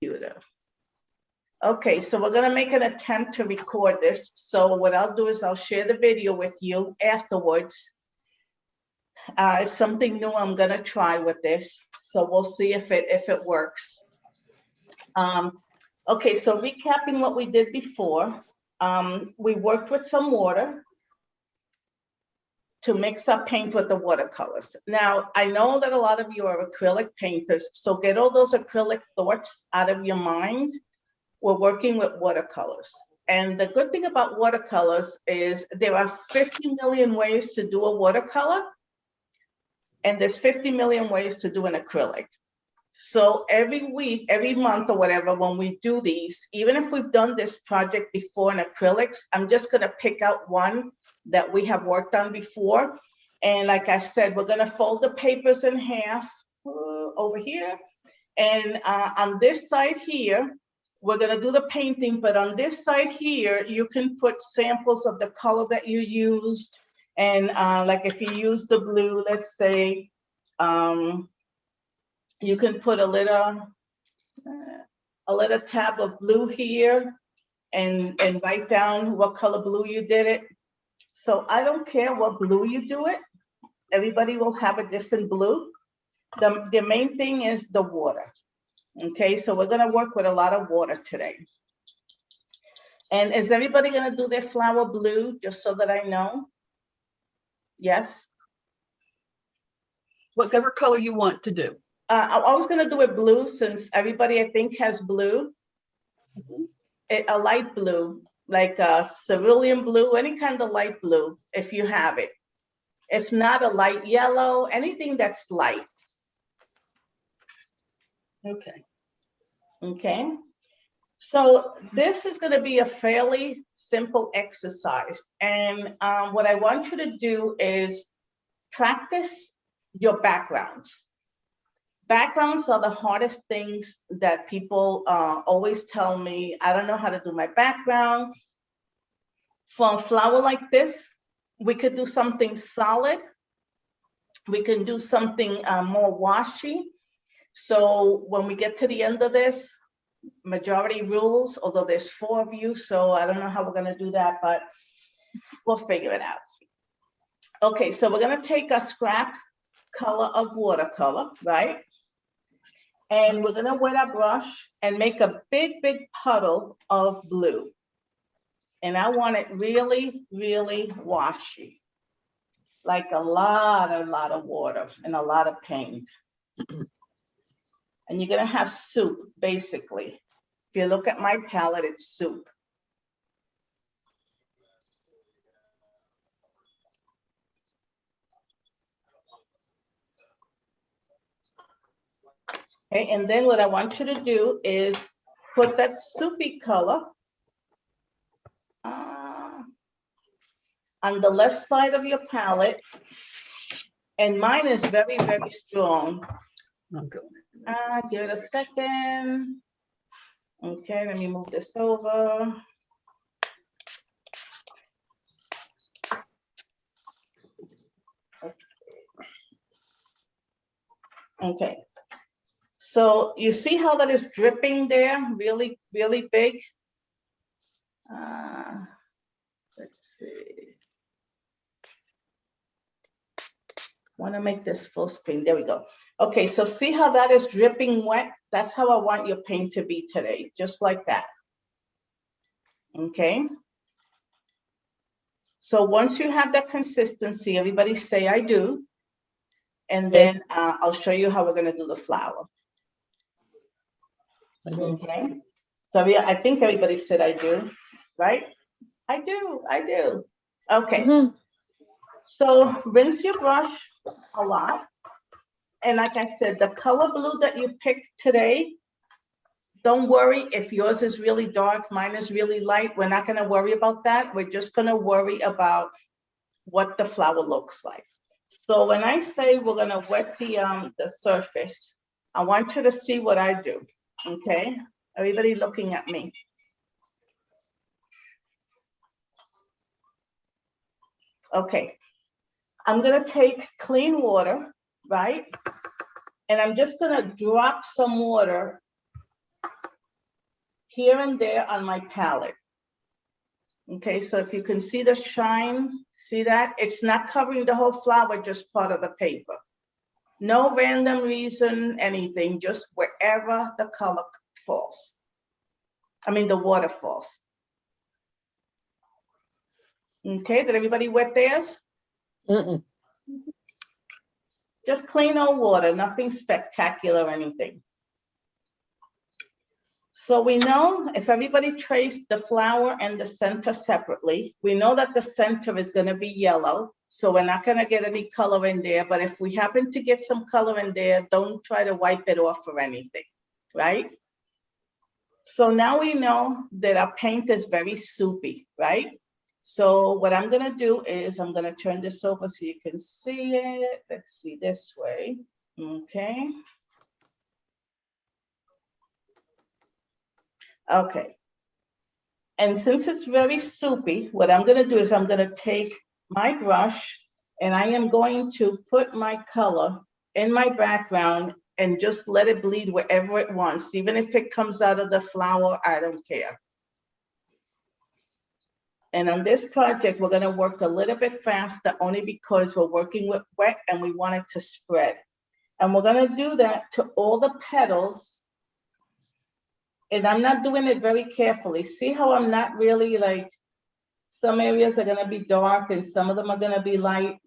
computer. Okay, so we're gonna make an attempt to record this. So what I'll do is I'll share the video with you afterwards. It's something new I'm gonna try with this. So we'll see if it works. Okay, so recapping what we did before, we worked with some water to mix up paint with the watercolors. Now, I know that a lot of you are acrylic painters, so get all those acrylic thoughts out of your mind. We're working with watercolors. And the good thing about watercolors is there are 50 million ways to do a watercolor, and there's 50 million ways to do an acrylic. So every week, every month or whatever, when we do these, even if we've done this project before in acrylics, I'm just gonna pick out one that we have worked on before. And like I said, we're gonna fold the papers in half over here. And on this side here, we're gonna do the painting, but on this side here, you can put samples of the color that you used. And like if you use the blue, let's say, you can put a little tab of blue here and write down what color blue you did it. So I don't care what blue you do it. Everybody will have a different blue. The main thing is the water. Okay, so we're gonna work with a lot of water today. And is everybody gonna do their flower blue, just so that I know? Yes? Whatever color you want to do. I was gonna do it blue since everybody I think has blue. A light blue, like a cerulean blue, any kind of light blue, if you have it. If not, a light yellow, anything that's light. Okay. Okay. So this is gonna be a fairly simple exercise. And what I want you to do is practice your backgrounds. Backgrounds are the hardest things that people always tell me, I don't know how to do my background. For a flower like this, we could do something solid. We can do something more washy. So when we get to the end of this, majority rules, although there's 4 of you, so I don't know how we're gonna do that, but we'll figure it out. Okay, so we're gonna take a scrap color of watercolor, right? And we're gonna wet our brush and make a big, big puddle of blue. And I want it really, really washy. Like a lot of water and a lot of paint. And you're gonna have soup, basically. If you look at my palette, it's soup. Okay, and then what I want you to do is put that soupy color on the left side of your palette. And mine is very, very strong. Give it a second. Okay, let me move this over. Okay. So you see how that is dripping there, really, really big? Let's see. Want to make this full screen, there we go. Okay, so see how that is dripping wet? That's how I want your paint to be today, just like that. Okay. So once you have that consistency, everybody say I do. And then I'll show you how we're gonna do the flower. Okay, so yeah, I think everybody said I do, right? I do. Okay, so rinse your brush a lot. And like I said, the color blue that you picked today, don't worry if yours is really dark, mine is really light. We're not gonna worry about that. We're just gonna worry about what the flower looks like. So when I say we're gonna wet the surface, I want you to see what I do. Okay, everybody looking at me. Okay, I'm gonna take clean water, right? And I'm just gonna drop some water here and there on my palette. Okay, so if you can see the shine, see that? It's not covering the whole flower, just part of the paper. No random reason, anything, just wherever the color falls. I mean, the water falls. Okay, did everybody wet theirs? Mm-mm. Just plain old water, nothing spectacular or anything. So we know if everybody traced the flower and the center separately, we know that the center is going to be yellow. So we're not going to get any color in there. But if we happen to get some color in there, don't try to wipe it off or anything, right? So now we know that our paint is very soupy, right? So what I'm going to do is I'm going to turn this over so you can see it. Let's see this way. Okay. Okay. And since it's very soupy, what I'm going to do is I'm going to take my brush and I am going to put my color in my background and just let it bleed wherever it wants. Even if it comes out of the flower, I don't care. And on this project, we're going to work a little bit faster only because we're working with wet and we want it to spread. And we're going to do that to all the petals. And I'm not doing it very carefully. See how I'm not really like, some areas are going to be dark and some of them are going to be light.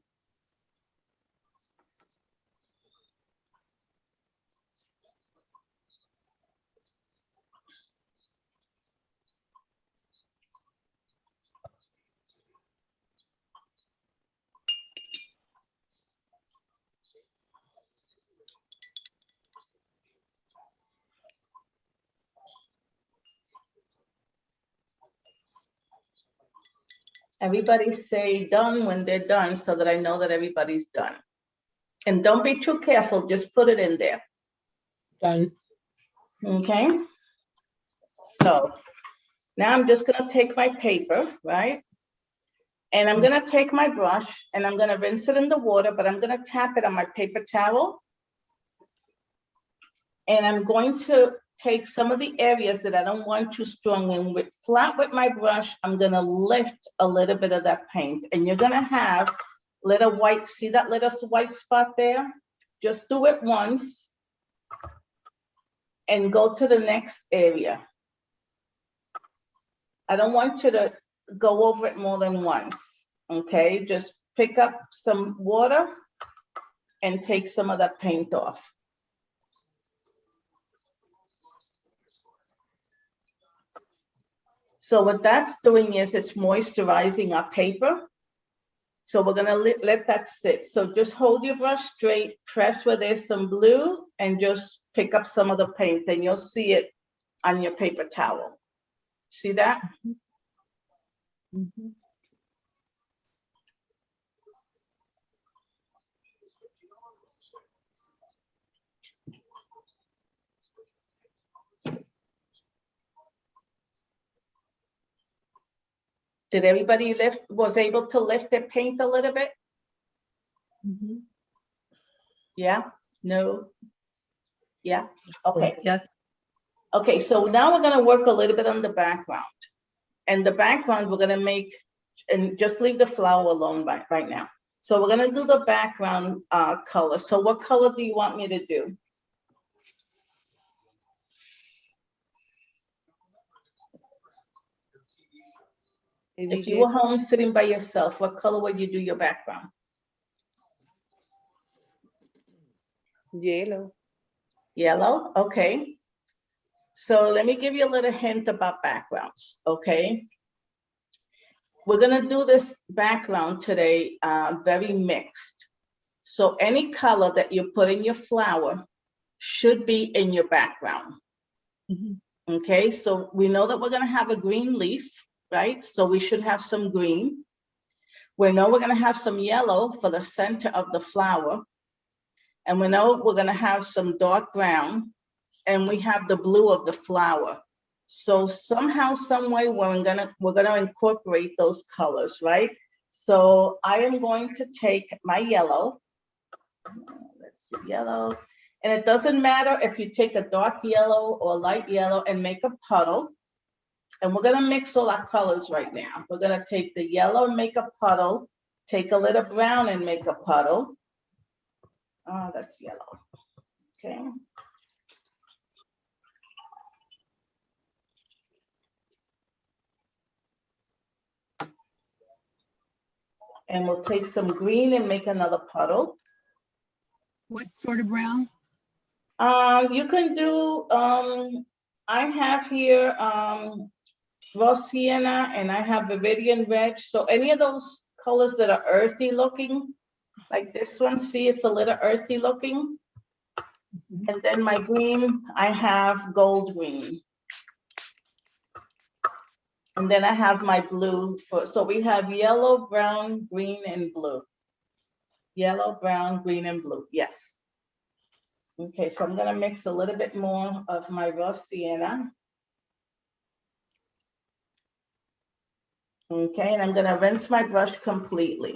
Everybody say done when they're done so that I know that everybody's done. And don't be too careful, just put it in there. Done. Okay. So now I'm just going to take my paper, right? And I'm going to take my brush and I'm going to rinse it in the water, but I'm going to tap it on my paper towel. And I'm going to take some of the areas that I don't want too strong and flat with my brush, I'm going to lift a little bit of that paint. And you're going to have little white, see that little white spot there? Just do it once and go to the next area. I don't want you to go over it more than once, okay? Just pick up some water and take some of that paint off. So what that's doing is it's moisturizing our paper. So we're gonna let that sit. So just hold your brush straight, press where there's some blue and just pick up some of the paint and you'll see it on your paper towel. See that? Mm-hmm. Did everybody was able to lift their paint a little bit? Mm-hmm. Yeah? No? Yeah? Okay. Yes. Okay, so now we're gonna work a little bit on the background. And the background we're gonna make, and just leave the flower alone right now. So we're gonna do the background color. So what color do you want me to do? If you were home sitting by yourself, what color would you do your background? Yellow. Yellow, okay. So let me give you a little hint about backgrounds, okay? We're gonna do this background today very mixed. So any color that you put in your flower should be in your background. Mm-hmm. Okay, so we know that we're gonna have a green leaf, right? So we should have some green. We know we're gonna have some yellow for the center of the flower. And we know we're gonna have some dark brown and we have the blue of the flower. So somehow, some way, we're gonna incorporate those colors, right? So I am going to take my yellow, let's see, yellow, And it doesn't matter if you take a dark yellow or light yellow and make a puddle. And we're gonna mix all our colors right now. We're gonna take the yellow and make a puddle, take a little brown and make a puddle. Oh, that's yellow, okay. And we'll take some green and make another puddle. What sort of brown? You can do, I have here raw sienna and I have Viridian red. So any of those colors that are earthy looking, like this one, see it's a little earthy looking. And then my green, I have gold green. And then I have my blue for, so we have yellow, brown, green, and blue. Yellow, brown, green, and blue, yes. Okay, so I'm gonna mix a little bit more of my raw sienna. Okay, and I'm gonna rinse my brush completely.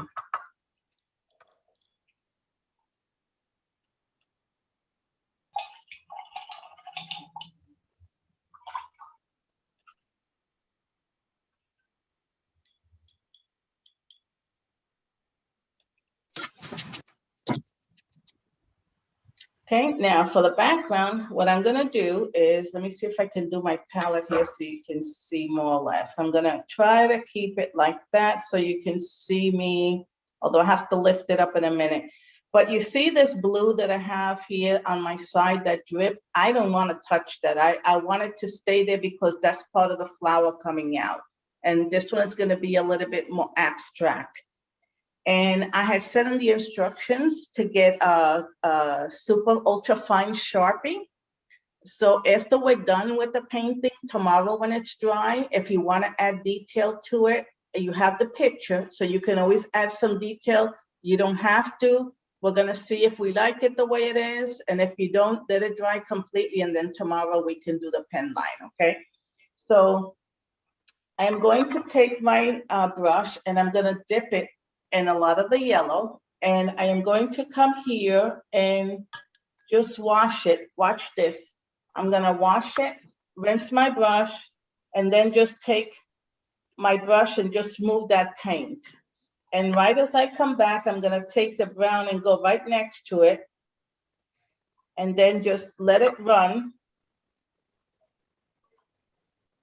Okay, now for the background, what I'm gonna do is, let me see if I can do my palette here so you can see more or less. I'm gonna try to keep it like that so you can see me, although I have to lift it up in a minute. But you see this blue that I have here on my side that dripped? I don't wanna touch that. I want it to stay there because that's part of the flower coming out. And this one is gonna be a little bit more abstract. And I had sent in the instructions to get a super ultra fine Sharpie. So after we're done with the painting tomorrow when it's dry, if you want to add detail to it, you have the picture, so you can always add some detail. You don't have to. We're gonna see if we like it the way it is, and if you don't, let it dry completely, and then tomorrow we can do the pen line, okay? So I'm going to take my brush and I'm gonna dip it in a lot of the yellow, and I am going to come here and just wash it. Watch this. I'm gonna wash it, rinse my brush, and then just take my brush and just move that paint. And right as I come back, I'm gonna take the brown and go right next to it, and then just let it run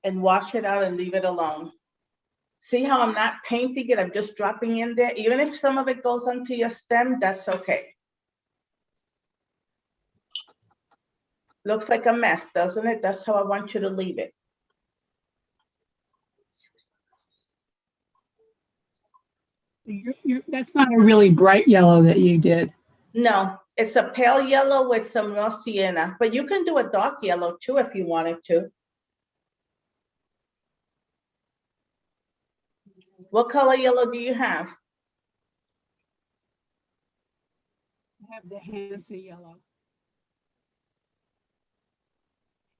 and wash it out and leave it alone. See how I'm not painting it, I'm just dropping in there. Even if some of it goes onto your stem, that's okay. Looks like a mess, doesn't it? That's how I want you to leave it. That's not a really bright yellow that you did. No, it's a pale yellow with some raw sienna, but you can do a dark yellow too if you wanted to. What color yellow do you have? I have the Hansa yellow.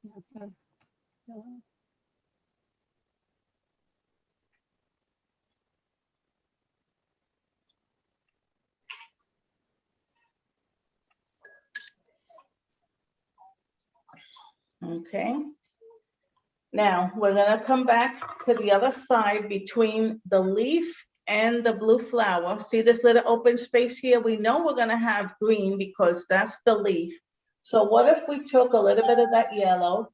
Hansa yellow. Okay. Now we're gonna come back to the other side between the leaf and the blue flower. See this little open space here? We know we're gonna have green because that's the leaf. So what if we took a little bit of that yellow,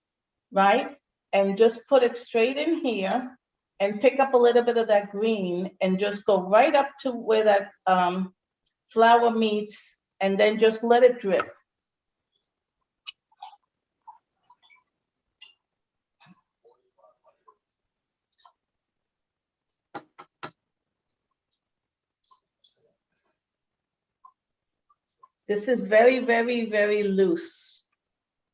right? And just put it straight in here and pick up a little bit of that green and just go right up to where that flower meets, and then just let it drip. This is very, very, very loose,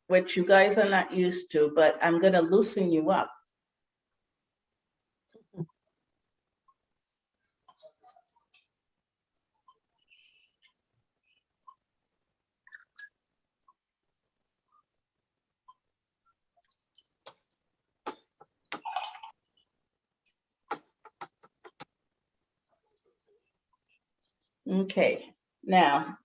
which you guys are not used to, but I'm gonna loosen you up. Okay, now,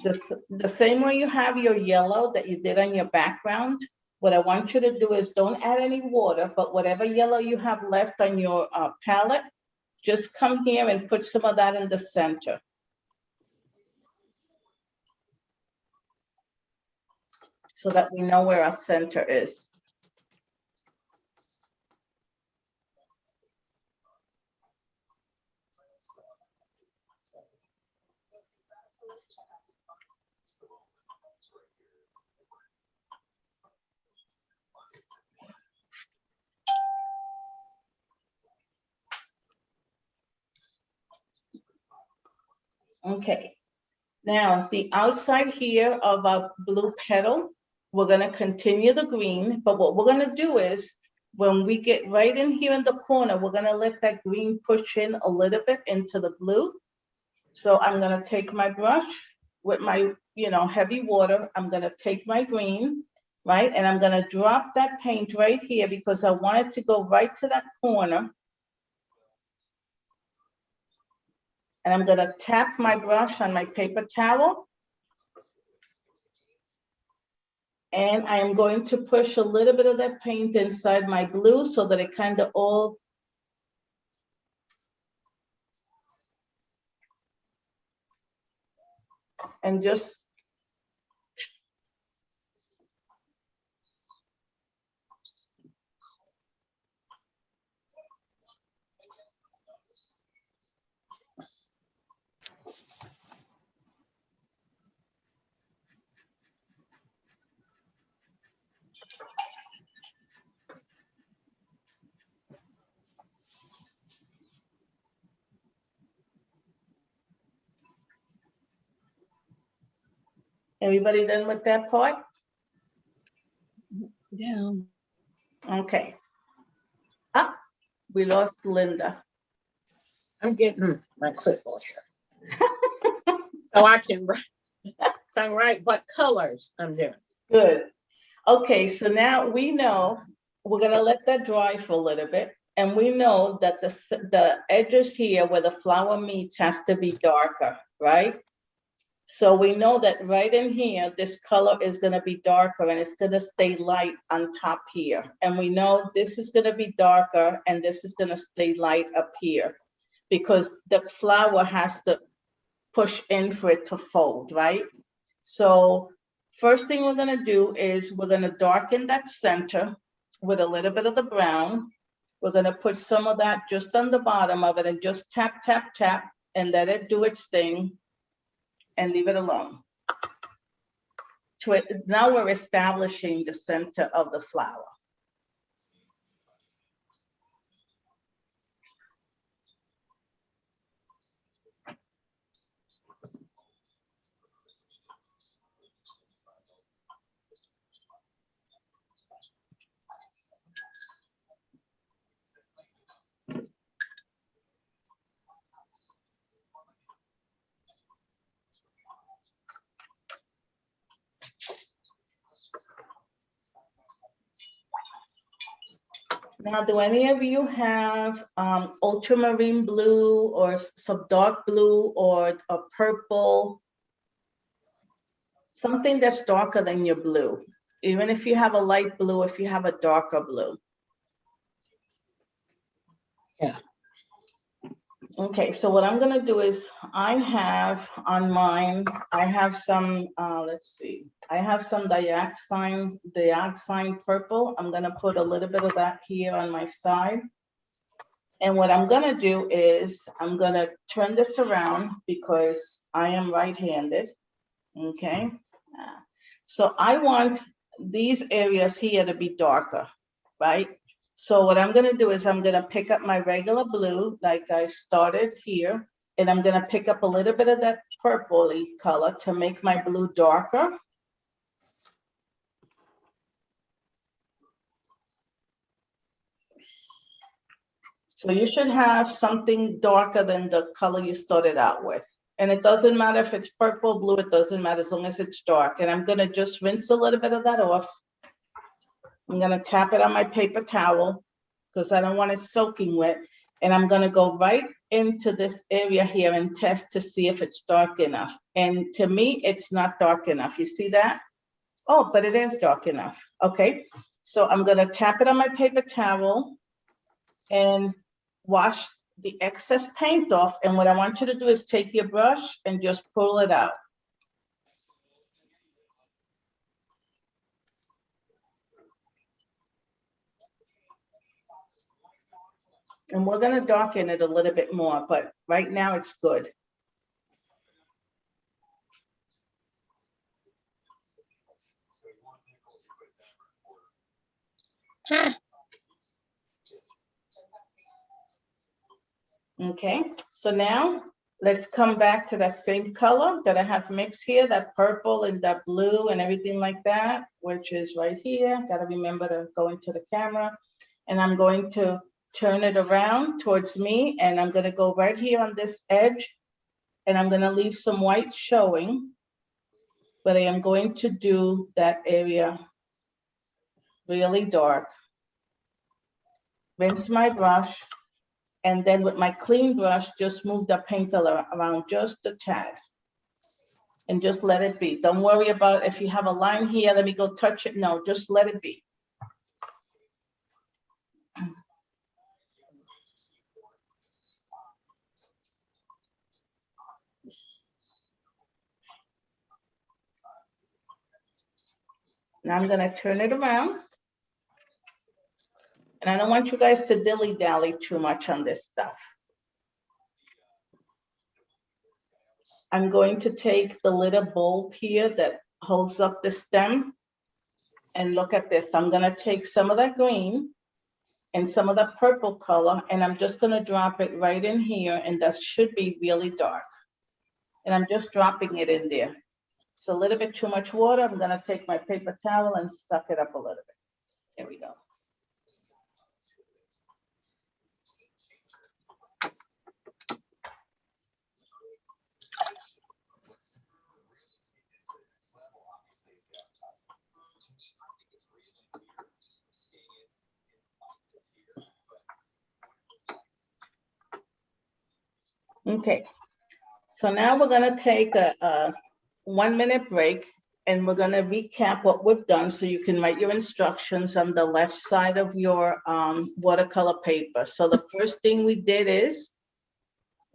The same way you have your yellow that you did on your background, what I want you to do is don't add any water, but whatever yellow you have left on your palette, just come here and put some of that in the center. So that we know where our center is. Okay, now the outside here of our blue petal, we're gonna continue the green, but what we're gonna do is, when we get right in here in the corner, we're gonna let that green push in a little bit into the blue. So I'm gonna take my brush with my, heavy water, I'm gonna take my green, right? And I'm gonna drop that paint right here because I want it to go right to that corner. And I'm gonna tap my brush on my paper towel. And I am going to push a little bit of that paint inside my blue so that it kind of all and just everybody done with that part? Yeah. Okay. Ah, we lost Linda. I'm getting my clipboard here. So I can write what colors I'm doing. Good. Okay, so now we know we're gonna let that dry for a little bit. And we know that the edges here where the flower meets has to be darker, right? So we know that right in here, this color is gonna be darker and it's gonna stay light on top here. And we know this is gonna be darker and this is gonna stay light up here because the flower has to push in for it to fold, right? So first thing we're gonna do is we're gonna darken that center with a little bit of the brown. We're gonna put some of that just on the bottom of it and just tap, tap, tap, and let it do its thing and leave it alone. Now we're establishing the center of the flower. Now, do any of you have ultramarine blue or some dark blue or a purple? Something that's darker than your blue. Even if you have a light blue, if you have a darker blue. Yeah. Okay, so what I'm gonna do is I have on mine, I have some, let's see, I have some dioxide purple. I'm gonna put a little bit of that here on my side. And what I'm gonna do is I'm gonna turn this around because I am right-handed, okay? So I want these areas here to be darker, right? So what I'm gonna do is I'm gonna pick up my regular blue, like I started here, and I'm gonna pick up a little bit of that purpley color to make my blue darker. So you should have something darker than the color you started out with. And it doesn't matter if it's purple, blue, it doesn't matter as long as it's dark. And I'm gonna just rinse a little bit of that off. I'm gonna tap it on my paper towel because I don't want it soaking wet. And I'm gonna go right into this area here and test to see if it's dark enough. And to me, it's not dark enough. You see that? Oh, but it is dark enough. Okay, so I'm gonna tap it on my paper towel and wash the excess paint off. And what I want you to do is take your brush and just pull it out. And we're gonna darken it a little bit more, but right now it's good. Okay, so now let's come back to that same color that I have mixed here, that purple and that blue and everything like that, which is right here. Gotta remember to go into the camera. And I'm going to turn it around towards me, and I'm gonna go right here on this edge, and I'm gonna leave some white showing, but I am going to do that area really dark. Rinse my brush, and then with my clean brush, just move the paint around just a tad. And just let it be. Don't worry about if you have a line here, let me go touch it. No, just let it be. Now I'm gonna turn it around. And I don't want you guys to dilly-dally too much on this stuff. I'm going to take the little bulb here that holds up the stem, and look at this. I'm gonna take some of that green and some of that purple color, and I'm just gonna drop it right in here, and that should be really dark. And I'm just dropping it in there. It's a little bit too much water. I'm gonna take my paper towel and suck it up a little bit. There we go. Okay, so now we're gonna take a 1 minute break, and we're gonna recap what we've done so you can write your instructions on the left side of your watercolor paper. So the first thing we did is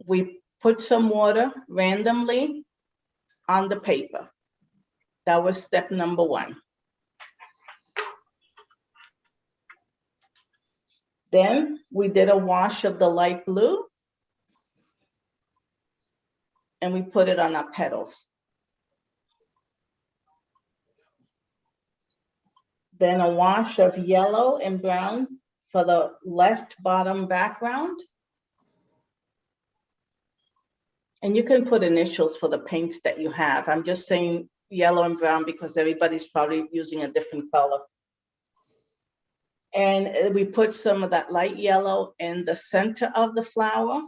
we put some water randomly on the paper. That was step number 1. Then we did a wash of the light blue, and we put it on our petals. Then a wash of yellow and brown for the left bottom background. And you can put initials for the paints that you have. I'm just saying yellow and brown because everybody's probably using a different color. And we put some of that light yellow in the center of the flower.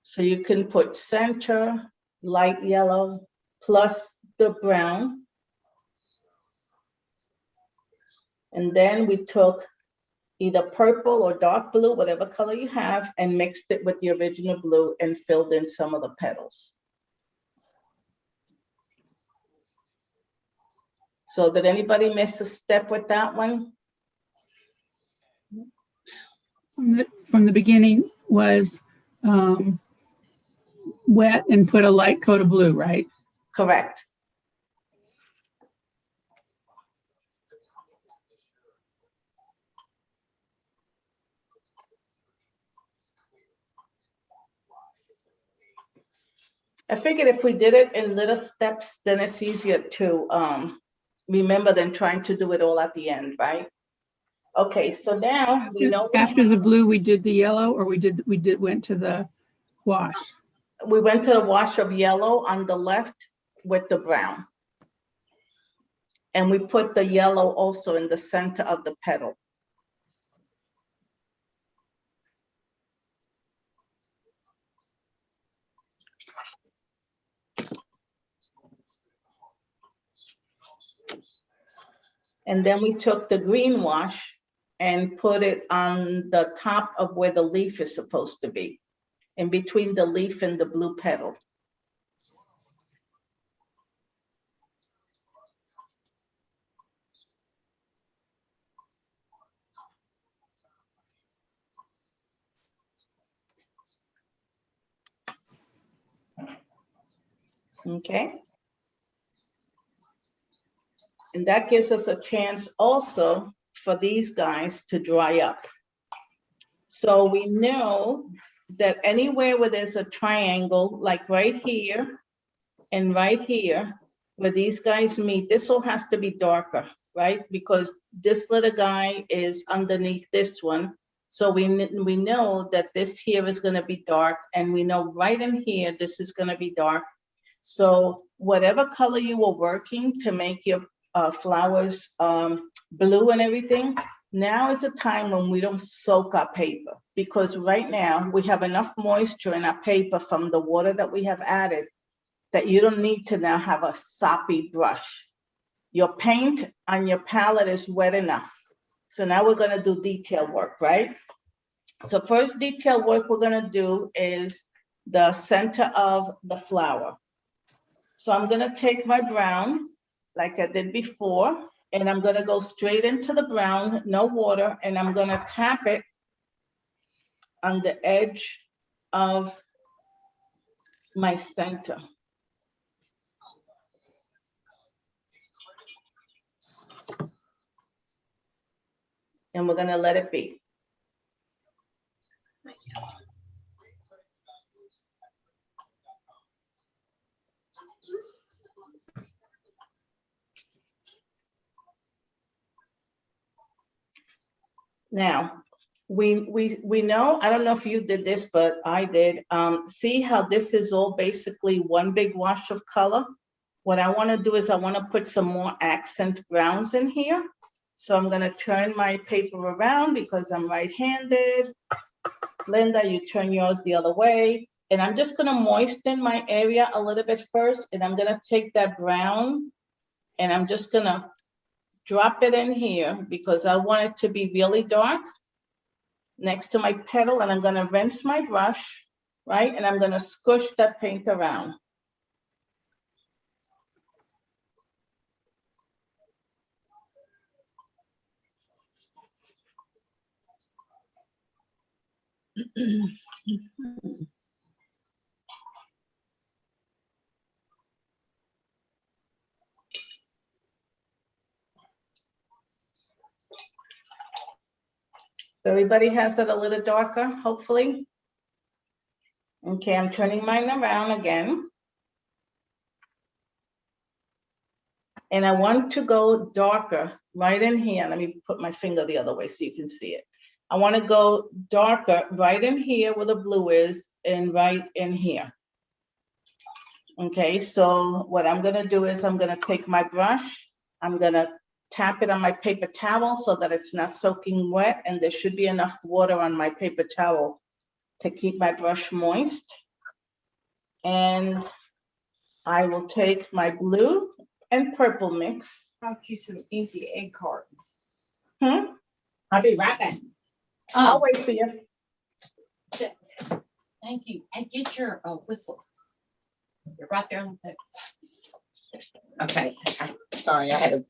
So you can put center, light yellow, plus the brown. And then we took either purple or dark blue, whatever color you have, and mixed it with the original blue and filled in some of the petals. So did anybody miss a step with that one? From the beginning was wet and put a light coat of blue, right? Correct. I figured if we did it in little steps, then it's easier to remember than trying to do it all at the end, right? Okay, so now we know After the blue, we did the yellow, or we went to the wash. we went to the wash of yellow on the left with the brown. And we put the yellow also in the center of the petal. And then we took the green wash and put it on the top of where the leaf is supposed to be, in between the leaf and the blue petal. Okay. And that gives us a chance also for these guys to dry up. So we know that anywhere where there's a triangle, like right here and right here, where these guys meet, this all has to be darker, right? Because this little guy is underneath this one. So we know that this here is going to be dark, and we know right in here, this is going to be dark. So whatever color you were working to make your flowers blue and everything, now is the time when we don't soak our paper, because right now we have enough moisture in our paper from the water that we have added that you don't need to now have a soppy brush. Your paint on your palette is wet enough. So now we're going to do detail work, right? So first detail work we're going to do is the center of the flower. So I'm going to take my brown, like I did before, and I'm going to go straight into the brown, no water, and I'm going to tap it on the edge of my center. And we're going to let it be. Now, we know, I don't know if you did this, but I did. See how this is all basically one big wash of color? What I want to do is I want to put some more accent browns in here. So I'm going to turn my paper around because I'm right-handed. Linda, you turn yours the other way. And I'm just going to moisten my area a little bit first. And I'm going to take that brown and I'm just going to drop it in here because I want it to be really dark next to my petal. And I'm going to rinse my brush, right? And I'm going to squish that paint around. So everybody has that a little darker, hopefully. Okay, I'm turning mine around again. And I want to go darker right in here. Let me put my finger the other way so you can see it. I want to go darker right in here where the blue is and right in here. Okay, so what I'm going to do is I'm going to take my brush. I'm going to tap it on my paper towel so that it's not soaking wet, and there should be enough water on my paper towel to keep my brush moist. And I will take my blue and purple mix. Brought you some empty egg cartons. I'll be right back. I'll wait for you. Thank you. And get your whistles. You're right there on the table. Okay. Sorry, I had a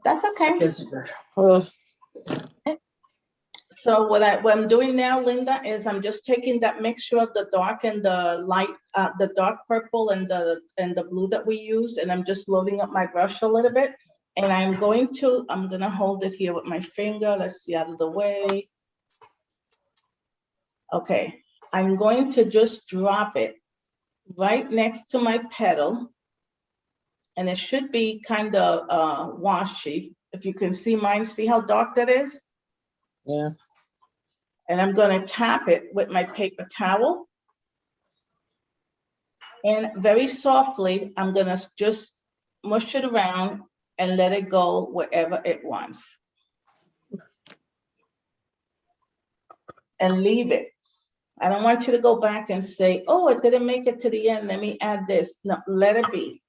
That's okay. visitor. So what I'm doing now, Linda, is I'm just taking that mixture of the dark and the light, the dark purple and the blue that we used, and I'm just loading up my brush a little bit. And I'm gonna hold it here with my finger. Let's see, out of the way. Okay, I'm going to just drop it right next to my petal. And it should be kind of washy. If you can see mine, see how dark that is? Yeah. And I'm going to tap it with my paper towel. And very softly, I'm going to just mush it around and let it go wherever it wants. And leave it. I don't want you to go back and say, oh, it didn't make it to the end. Let me add this. No, let it be.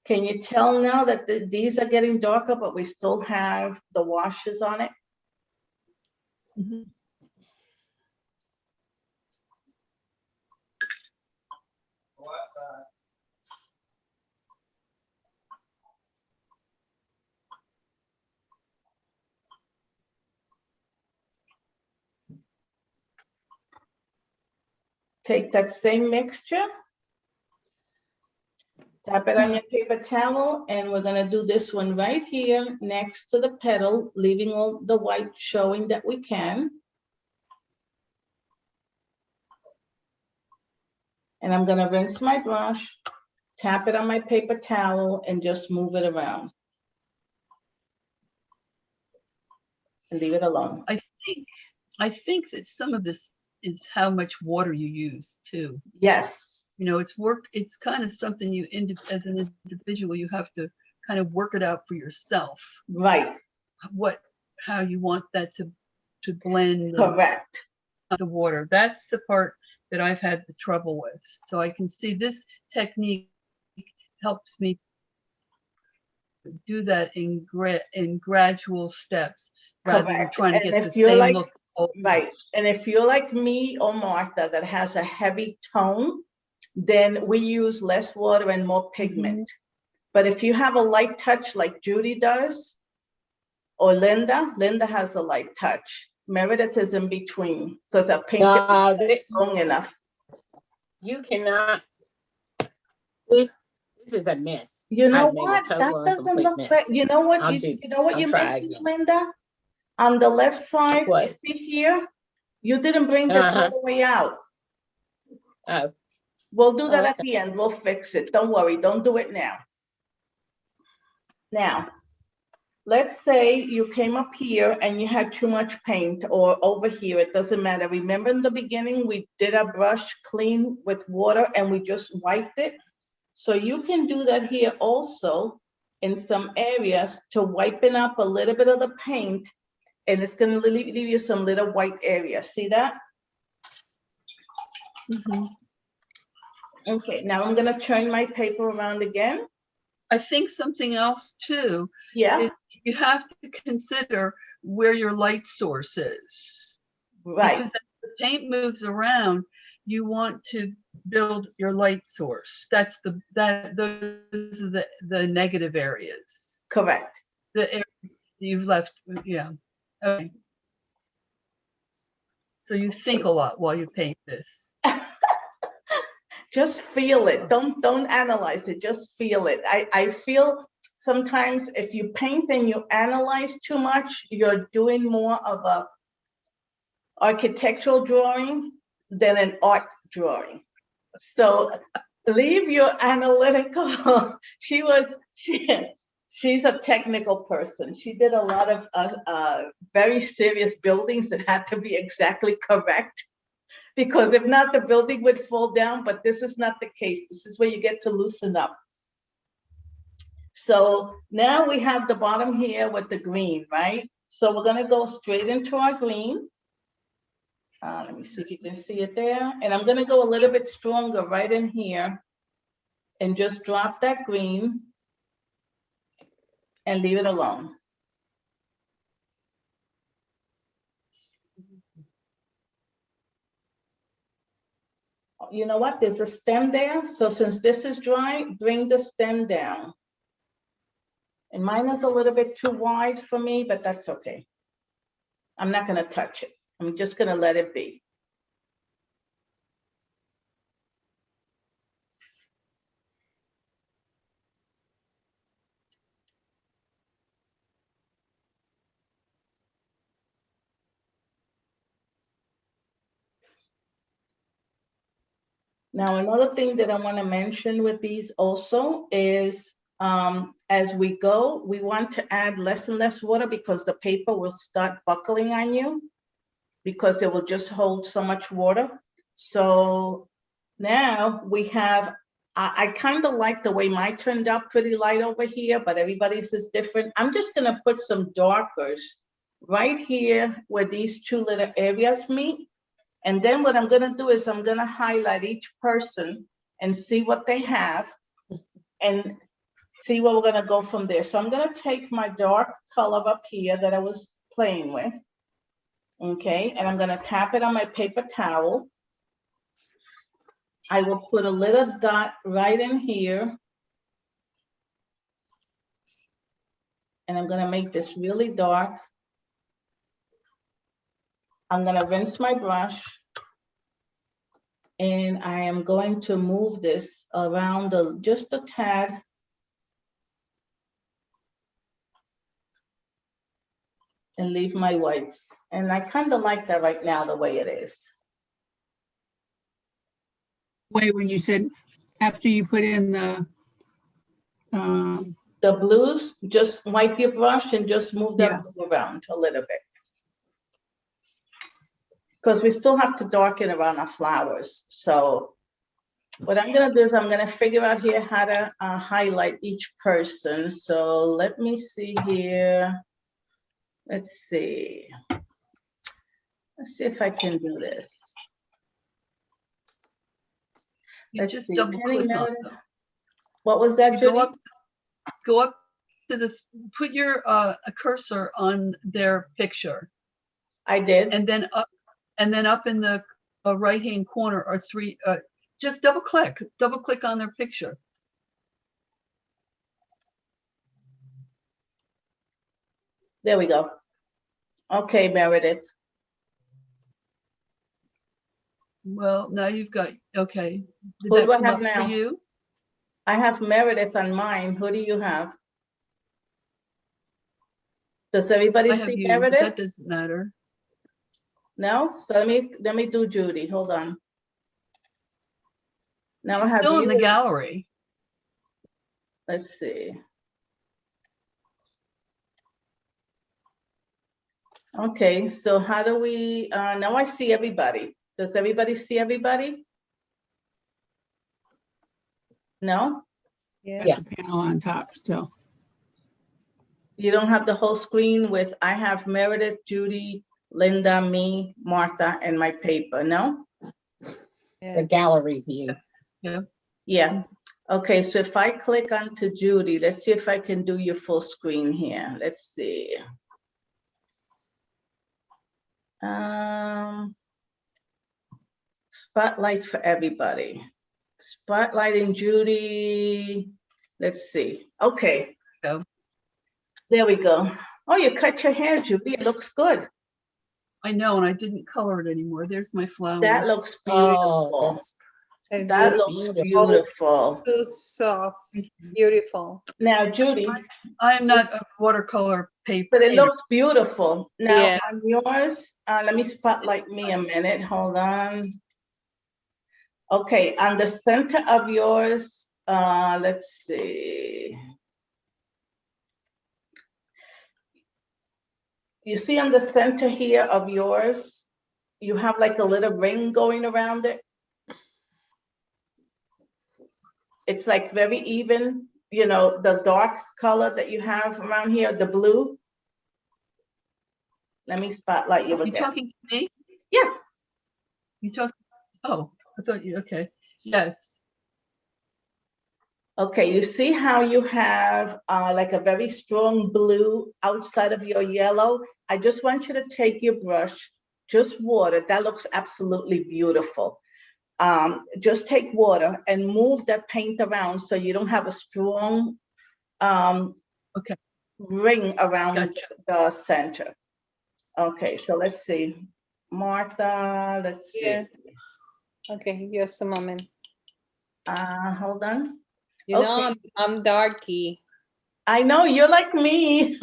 Can you tell now that these are getting darker, but we still have the washes on it? Mhm. Take that same mixture, tap it on your paper towel, and we're gonna do this one right here next to the petal, leaving all the white showing that we can. And I'm gonna rinse my brush, tap it on my paper towel, and just move it around. And leave it alone. I think that some of this is how much water you use too. Yes, You know, it's kind of something as an individual, you have to kind of work it out for yourself. right, How you want that to blend correct. the water. That's the part that I've had the trouble with. So I can see this technique helps me do that in gradual steps rather than Correct. trying to And get if the you're same like- look. Right, and if you're like me or Martha that has a heavy tone, then we use less water and more pigment. But if you have a light touch like Judy does, or Linda has the light touch. Meredith is in between, because I've painted long enough. You cannot. This is a mess. You know I've made a what? total That and doesn't complete look mess. right. You know what? I'll You know what I'll you're try missing, again. Linda? On the left side, you What? see here, you didn't bring this all Uh-huh. the way out. Oh, We'll do that Oh, at the end. We'll fix it. Don't worry. Don't do it now. Now, let's say you came up here and you had too much paint, or over here, it doesn't matter. Remember in the beginning, we did our brush clean with water and we just wiped it? So you can do that here also in some areas to wipen up a little bit of the paint, and it's gonna leave you some little white areas. See that? Mhm. Okay, now I'm gonna turn my paper around again. I think something else too, Yeah, you have to consider where your light source is. right, Because as the paint moves around, you want to build your light source. Those are the negative areas. correct. The areas you've left, yeah. Okay. So you think a lot while you paint this. Just feel it. Don't analyze it. Just feel it. I feel sometimes if you paint and you analyze too much, you're doing more of a architectural drawing than an art drawing. So leave your analytical. She's a technical person. She did a lot of very serious buildings that had to be exactly correct, because if not, the building would fall down. But this is not the case. This is where you get to loosen up. So now we have the bottom here with the green, right? So we're gonna go straight into our green. Let me see if you can see it there. And I'm gonna go a little bit stronger right in here and just drop that green and leave it alone. You know what? There's a stem there. So since this is dry, bring the stem down. And mine is a little bit too wide for me, but that's okay. I'm not gonna touch it. I'm just gonna let it be. Now, another thing that I want to mention with these also is as we go, we want to add less and less water because the paper will start buckling on you because it will just hold so much water. So now we have, I kind of like the way mine turned out pretty light over here, but everybody's is different. I'm just going to put some darkers right here where these two little areas meet. And then what I'm gonna do is I'm gonna highlight each person and see what they have. And see where we're gonna go from there. So I'm gonna take my dark color up here that I was playing with. Okay, and I'm gonna tap it on my paper towel. I will put a little dot right in here. And I'm gonna make this really dark. I'm gonna rinse my brush. And I am going to move this around just a tad. And leave my whites. And I kind of like that right now, the way it is. Wait, when you said after you put in the, The blues, just wipe your brush and just move that Yeah. blue around a little bit. Because we still have to darken around our flowers. So what I'm gonna do is I'm gonna figure out here how to highlight each person. So let me see here. Let's see. Let's see if I can do this. You Let's just see. double Penny click on Meredith. them. What was that, You go Judy? up to the, put your a cursor on their picture, I did. and then up in the right-hand corner are three, just double click on their picture. There we go. Okay, Meredith. Well, now you've got, okay. Did Who that do I come have up for now? you? I have Meredith on mine. Who do you have? Does everybody I have see you, but Meredith? that doesn't matter. No? So let me do Judy. Hold on. Now I have Still in the you. gallery. Let's see. Okay, so how do we, now I see everybody. Does everybody see everybody? No? got Yes. the panel on top still. You don't have the whole screen with, I have Meredith, Judy, Linda, me, Martha, and my paper, no? It's a gallery view. Yeah. Okay, so if I click onto Judy, let's see if I can do your full screen here. Let's see. Spotlight for everybody. Spotlighting Judy. Let's see. Okay. Go. There we go. Oh, you cut your hair, Judy. It looks good. I know, and I didn't color it anymore. There's my flower. That looks Oh, beautiful. that's And That good. looks beautiful. beautiful. Too soft, beautiful. Now, Judy, I am not a watercolor paper. but it looks beautiful. Now, Yeah. on yours, let me spotlight me a minute. Hold on. Okay, on the center of yours, let's see. You see on the center here of yours, you have like a little ring going around it. It's like very even, you know, the dark color that you have around here, the blue. Let me spotlight you You again. talking to me? Yeah. You talking? Oh, I thought you, okay. Yes. Okay, you see how you have like a very strong blue outside of your yellow? I just want you to take your brush, just water, that looks absolutely beautiful. Just take water and move that paint around so you don't have a strong Okay. ring around Gotcha. the center. Okay, so let's see. Martha, let's see. Yes. Okay, just a moment. Hold on. You know, Okay. I'm darky. I know, you're like me.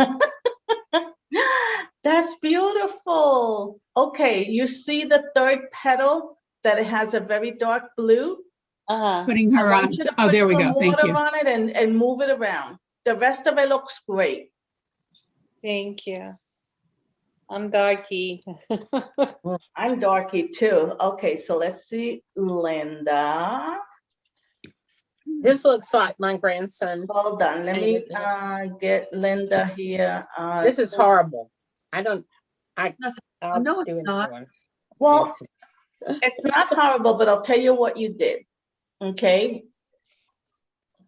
That's beautiful. Okay, you see the third petal that it has a very dark blue? Putting her I on. want you to Oh, put there we some go. Thank water you. on it and move it around. The rest of it looks great. Thank you. I'm darky. I'm darky too. Okay, so let's see, Linda. This looks like my grandson. Hold on, let me get Linda here. This is horrible. I don't, I'll No, it's do not. another one. Well, it's not horrible, but I'll tell you what you did, okay?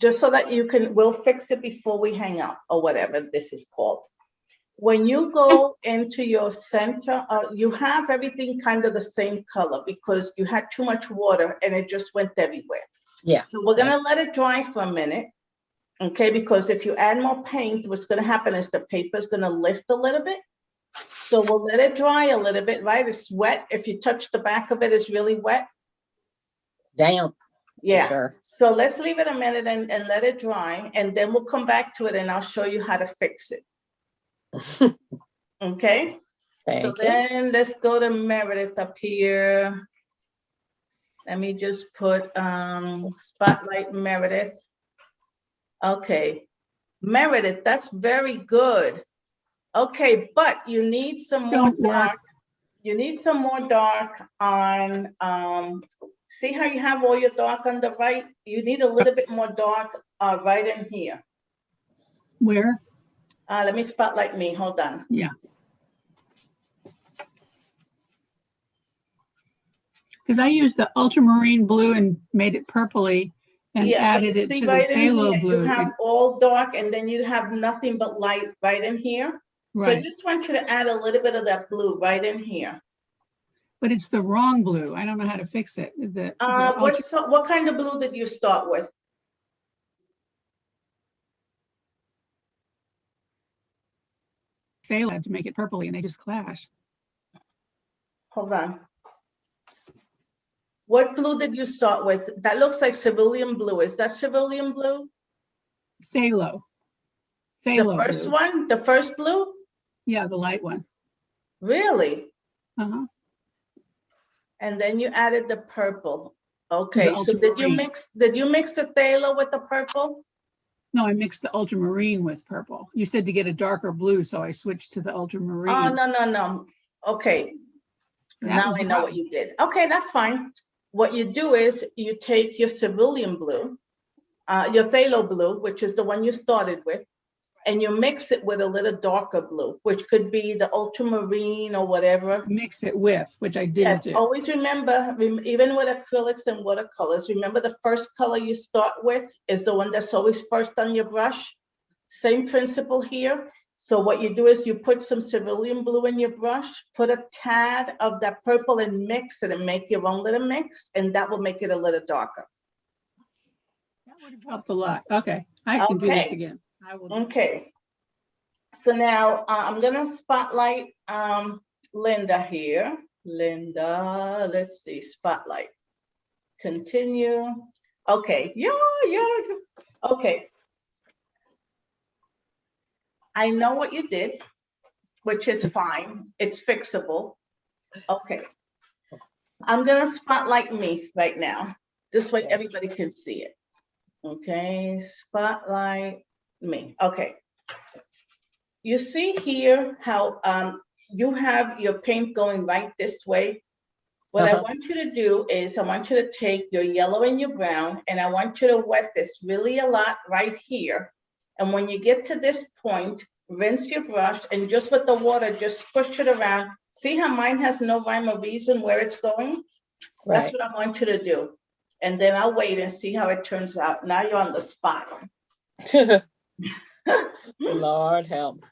just so that you can, we'll fix it before we hang up or whatever this is called. When you go into your center, you have everything kind of the same color because you had too much water and it just went everywhere. Yeah. So we're gonna let it dry for a minute, okay? Because if you add more paint, what's gonna happen is the paper's gonna lift a little bit. So we'll let it dry a little bit, right? It's wet. If you touch the back of it, it's really wet. Damn. Yeah. Sure. So let's leave it a minute and let it dry, and then we'll come back to it and I'll show you how to fix it. Okay. Thank So you. then let's go to Meredith up here. Let me just put spotlight Meredith. Okay. Meredith, that's very good. Okay, but you need some more Don't work. dark. You need some more dark on, see how you have all your dark on the right? You need a little bit more dark right in here. Where? Let me spotlight me, hold on. Yeah. Because I used the ultramarine blue and made it purpley and Yeah, but added you it see to the right in phthalo here, blue. you have all dark and then you have nothing but light right in here. So I Right. just want you to add a little bit of that blue right in here. But it's the wrong blue. I don't know how to fix it. The What kind of blue did you start with? phthalo had to make it purpley and they just clash. Hold on. What blue did you start with? That looks like cerulean blue. Is that cerulean blue? Phthalo. The Phthalo first blue. one, the first blue? Yeah, the light one. Really? Uh-huh. And then you added the purple. Okay, so did you ultramarine. mix the phthalo with the purple? No, I mixed the ultramarine with purple. You said to get a darker blue, so I switched to the ultramarine. Oh, no. Okay, That now was I know what wrong. you did. Okay, that's fine. What you do is you take your cerulean blue, your phthalo blue, which is the one you started with, and you mix it with a little darker blue, which could be the ultramarine or whatever. Mix it with, which I didn't Yes, do. always remember, even with acrylics and watercolors, remember the first color you start with is the one that's always first on your brush. Same principle here. So what you do is you put some cerulean blue in your brush, put a tad of that purple and mix it and make your own little mix, and that will make it a little darker. That would have helped a lot. Okay, I can do this Okay. again. I will. Okay. So now I'm gonna spotlight Linda here. Linda, let's see, spotlight. Continue. Okay, okay. I know what you did, which is fine. It's fixable. Okay. I'm gonna spotlight me right now. This way everybody can see it. Okay, spotlight me. Okay. You see here how you have your paint going right this way. What I want you to do is I want you to take your yellow and your brown, and I want you to wet this really a lot right here. And when you get to this point, rinse your brush and just with the water, just push it around. See how mine has no rhyme or reason where it's going? Right. That's what I want you to do. And then I'll wait and see how it turns out. Now you're on the spot. Lord help.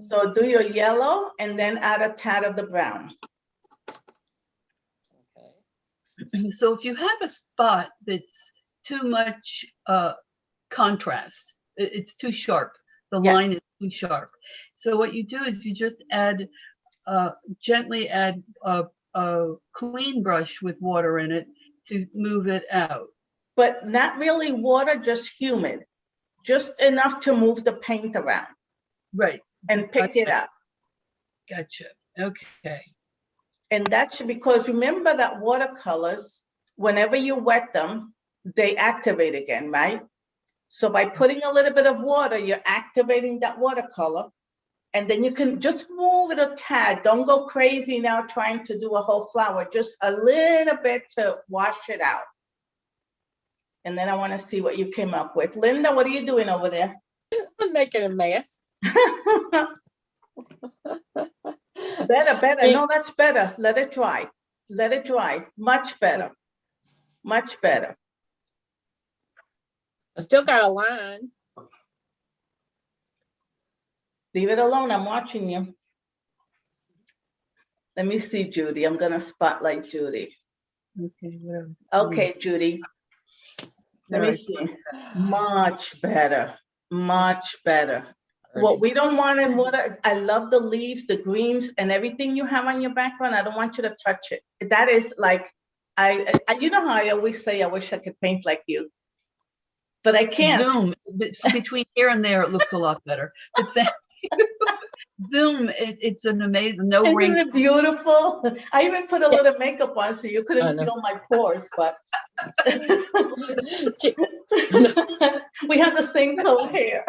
So do your yellow and then add a tad of the brown. Okay. So if you have a spot that's too much contrast, it's too sharp. The line is too sharp. So what you do is you just add, gently add a clean brush with water in it to move it out. But not really water, just humid. Just enough to move the paint around Right. and pick it up. Gotcha. Okay. And that's because remember that watercolors, whenever you wet them, they activate again, right? So by putting a little bit of water, you're activating that watercolor. And then you can just move it a tad. Don't go crazy now trying to do a whole flower, just a little bit to wash it out. And then I want to see what you came up with. Linda, what are you doing over there? I'm making a mess. Better. No, that's better. Let it dry. Let it dry. Much better. Much better. I still got a line. Leave it alone, I'm watching you. Let me see, Judy. I'm gonna spotlight Judy. Okay, whatever. Okay, Judy. Let me Alright. see. Much better, much better. What Already. we don't want in water, I love the leaves, the greens, and everything you have on your background. I don't want you to touch it. That is like, you know how I always say, I wish I could paint like you, but I can't. Zoom, between here and there, it looks a lot better. But thank you. Zoom, it's an amazing, no Isn't ring. it beautiful? I even put a little makeup on so you I couldn't know. feel my pores, but She- we have the same color hair.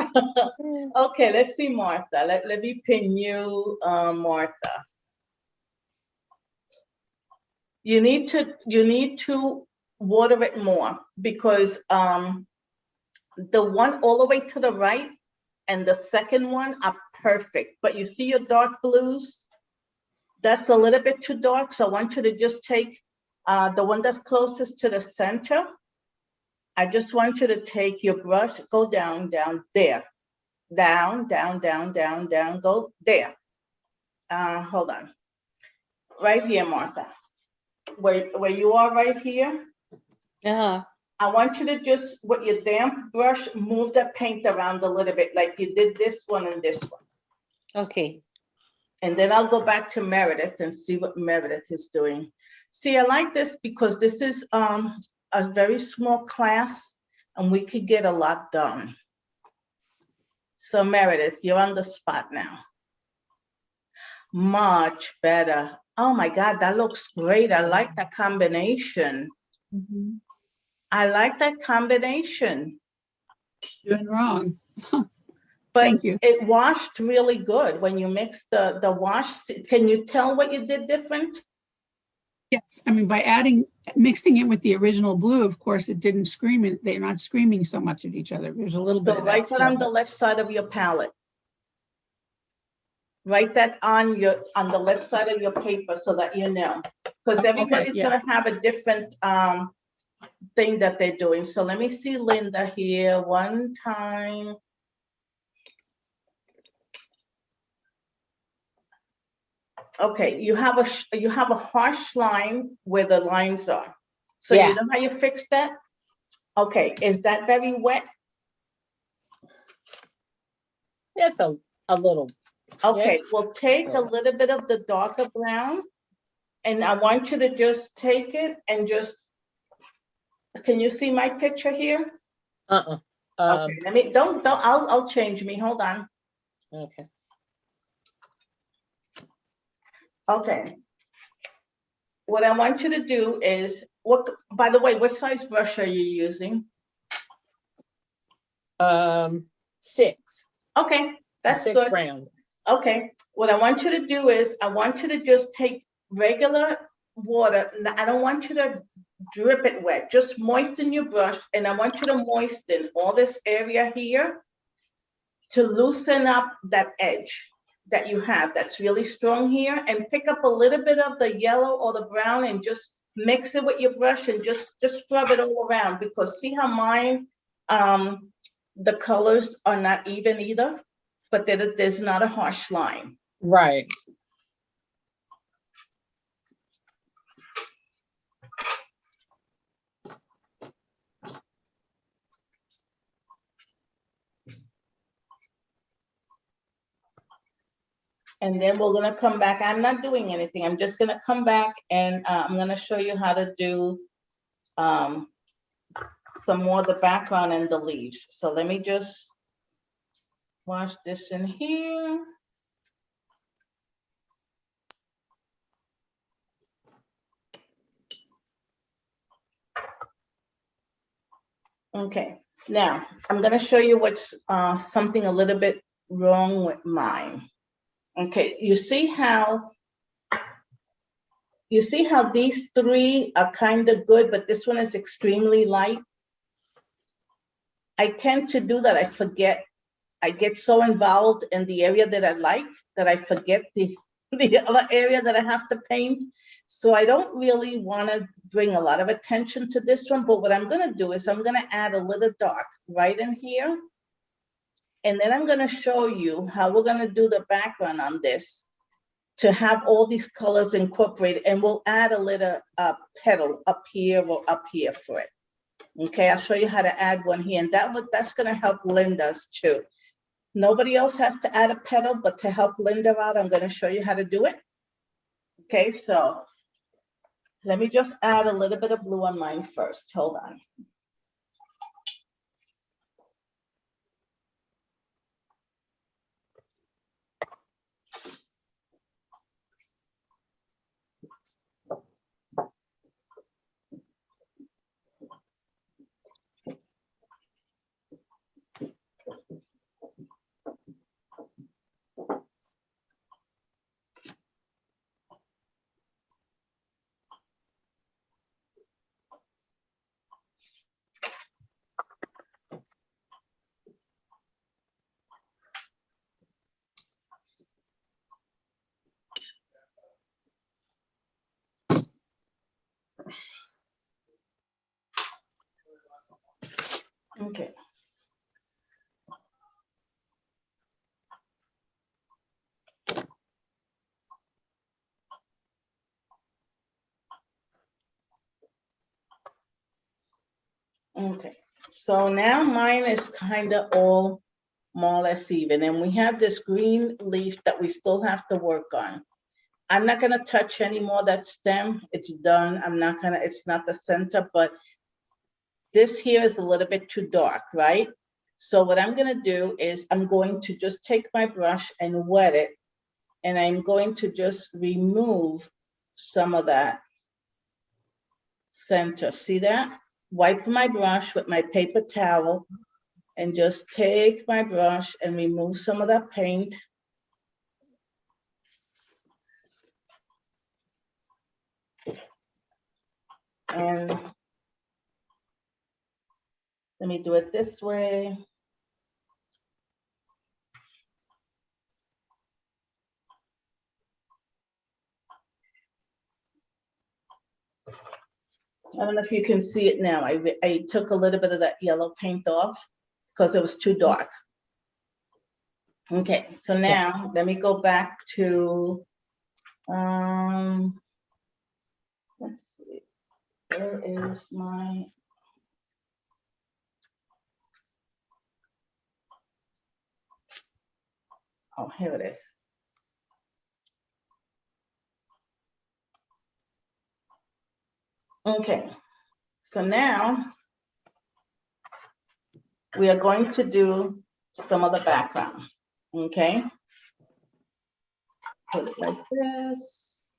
Okay, let's see, Martha. Let me pin you, Martha. You need to water it more because the one all the way to the right and the second one are perfect. But you see your dark blues? That's a little bit too dark. So I want you to just take the one that's closest to the center. I just want you to take your brush, go down, down, there. Down, down, down, down, down, go there. Hold on. Right here, Martha. Where you are right here, Uh-huh. I want you to just, with your damp brush, move that paint around a little bit, like you did this one and this one. Okay. And then I'll go back to Meredith and see what Meredith is doing. See, I like this because this is a very small class and we could get a lot done. So Meredith, you're on the spot now. Much better. Oh my God, that looks great. I like that combination. I like that combination. Doing wrong. But Thank you. it washed really good when you mix the wash. Can you tell what you did different? Yes, I mean, by mixing it with the original blue, of course, it didn't scream it. They're not screaming so much at each other. There's a little bit So of that write that on still. the left side of your palette. Write that on the left side of your paper so that you know, because everybody's yeah. gonna have a different thing that they're doing. So let me see Linda here one time. Okay, you have a harsh line where the lines are. So Yeah. you know how you fix that? Okay, is that very wet? That's a little. Okay, Yes. well, take a little bit of the darker brown and I want you to just take it and just, can you see my picture here? Okay, let me, don't, I'll change me, hold on. Okay. Okay. What I want you to do is, by the way, what size brush are you using? 6. Okay, that's 6 good. round. Okay, what I want you to do is, I want you to just take regular water. I don't want you to drip it wet, just moisten your brush. And I want you to moisten all this area here to loosen up that edge that you have that's really strong here, and pick up a little bit of the yellow or the brown and just mix it with your brush and just rub it all around, because see how mine, the colors are not even either, but there's not a harsh line. Right. And then we're gonna come back. I'm not doing anything. I'm just gonna come back and I'm gonna show you how to do some more of the background and the leaves. So let me just wash this in here. Okay, now I'm gonna show you what's something a little bit wrong with mine. Okay, you see how these three are kind of good, but this one is extremely light? I tend to do that. I forget. I get so involved in the area that I like that I forget the other area that I have to paint. So I don't really want to bring a lot of attention to this one, but what I'm going to do is I'm going to add a little dark right in here. And then I'm going to show you how we're going to do the background on this to have all these colors incorporated. And we'll add a little petal up here or up here for it. Okay, I'll show you how to add one here. And that's going to help Linda's too. Nobody else has to add a petal, but to help Linda out, I'm going to show you how to do it. Okay, so let me just add a little bit of blue on mine first. Hold on. Okay. Okay, so now mine is kind of all more or less even, and we have this green leaf that we still have to work on. I'm not gonna touch any more of that stem. It's done. It's not the center, but this here is a little bit too dark, right? So what I'm gonna do is I'm going to just take my brush and wet it, and I'm going to just remove some of that center. See that? Wipe my brush with my paper towel and just take my brush and remove some of that paint. And let me do it this way. I don't know if you can see it now. I took a little bit of that yellow paint off because it was too dark. Okay, so now let me go back to, let's see, where is my, oh, here it is. Okay, so now we are going to do some of the background, okay? Put it like this.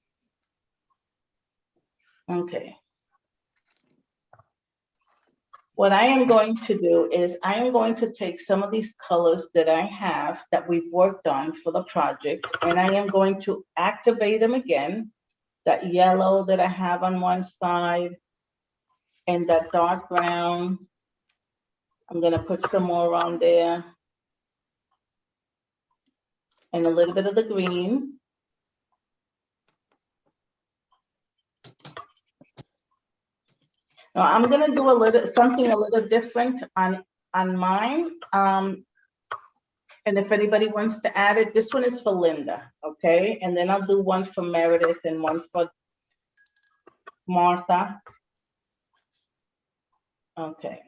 Okay. What I am going to do is I am going to take some of these colors that I have that we've worked on for the project, and I am going to activate them again. That yellow that I have on one side and that dark brown. I'm gonna put some more on there. And a little bit of the green. Now I'm gonna do something a little different on mine. And if anybody wants to add it, this one is for Linda, okay? And then I'll do one for Meredith and one for Martha. Okay.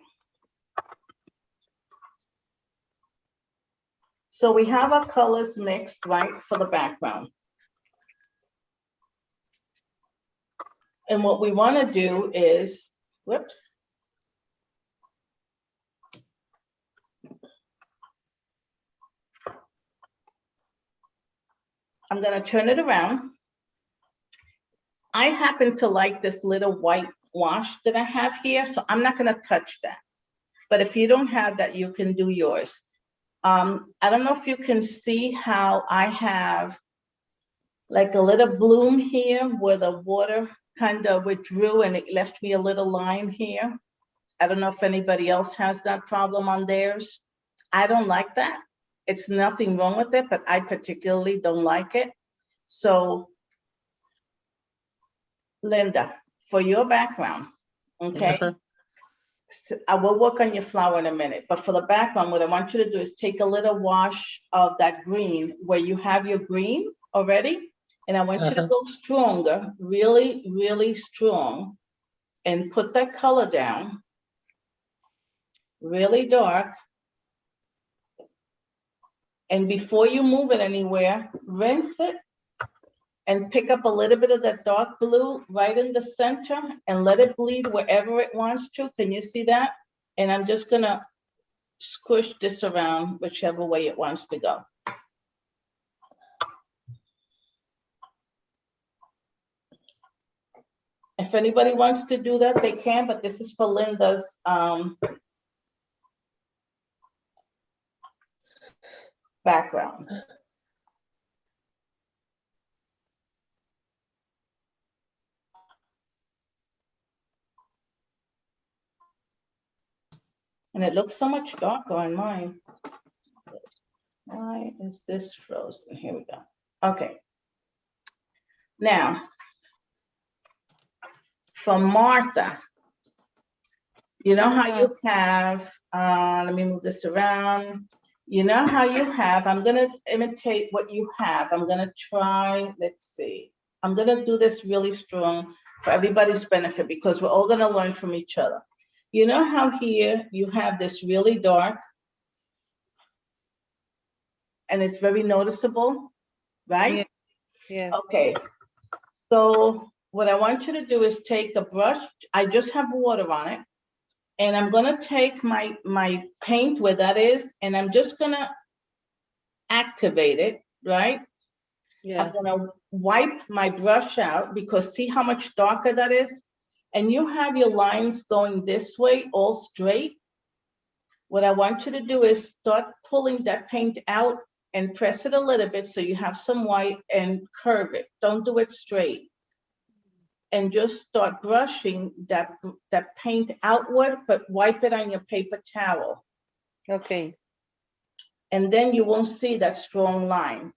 So we have our colors mixed, right, for the background. And what we want to do is, whoops. I'm going to turn it around. I happen to like this little white wash that I have here, so I'm not going to touch that. But if you don't have that, you can do yours. I don't know if you can see how I have like a little bloom here where the water kind of withdrew and it left me a little line here. I don't know if anybody else has that problem on theirs. I don't like that. It's nothing wrong with it, but I particularly don't like it. So, Linda, for your background, okay? Uh-huh. I will work on your flower in a minute, but for the background, what I want you to do is take a little wash of that green where you have your green already. And I want you to go stronger, really, really strong, and put that color down, really dark. And before you move it anywhere, rinse it and pick up a little bit of that dark blue right in the center and let it bleed wherever it wants to. Can you see that? And I'm just gonna squish this around whichever way it wants to go. If anybody wants to do that, they can, but this is for Linda's background. And it looks so much darker on mine. Why is this frozen? Here we go. Okay. Now, for Martha, you know how you have, let me move this around. You know how you have, I'm gonna imitate what you have. I'm gonna try, let's see. I'm gonna do this really strong for everybody's benefit because we're all gonna learn from each other. You know how here you have this really dark and it's very noticeable, right? Yes. Okay, so what I want you to do is take a brush. I just have water on it. And I'm gonna take my paint where that is, and I'm just gonna activate it, right? Yes. I'm gonna wipe my brush out because see how much darker that is? And you have your lines going this way, all straight. What I want you to do is start pulling that paint out and press it a little bit so you have some white and curve it. Don't do it straight. And just start brushing that paint outward, but wipe it on your paper towel. Okay. And then you won't see that strong line.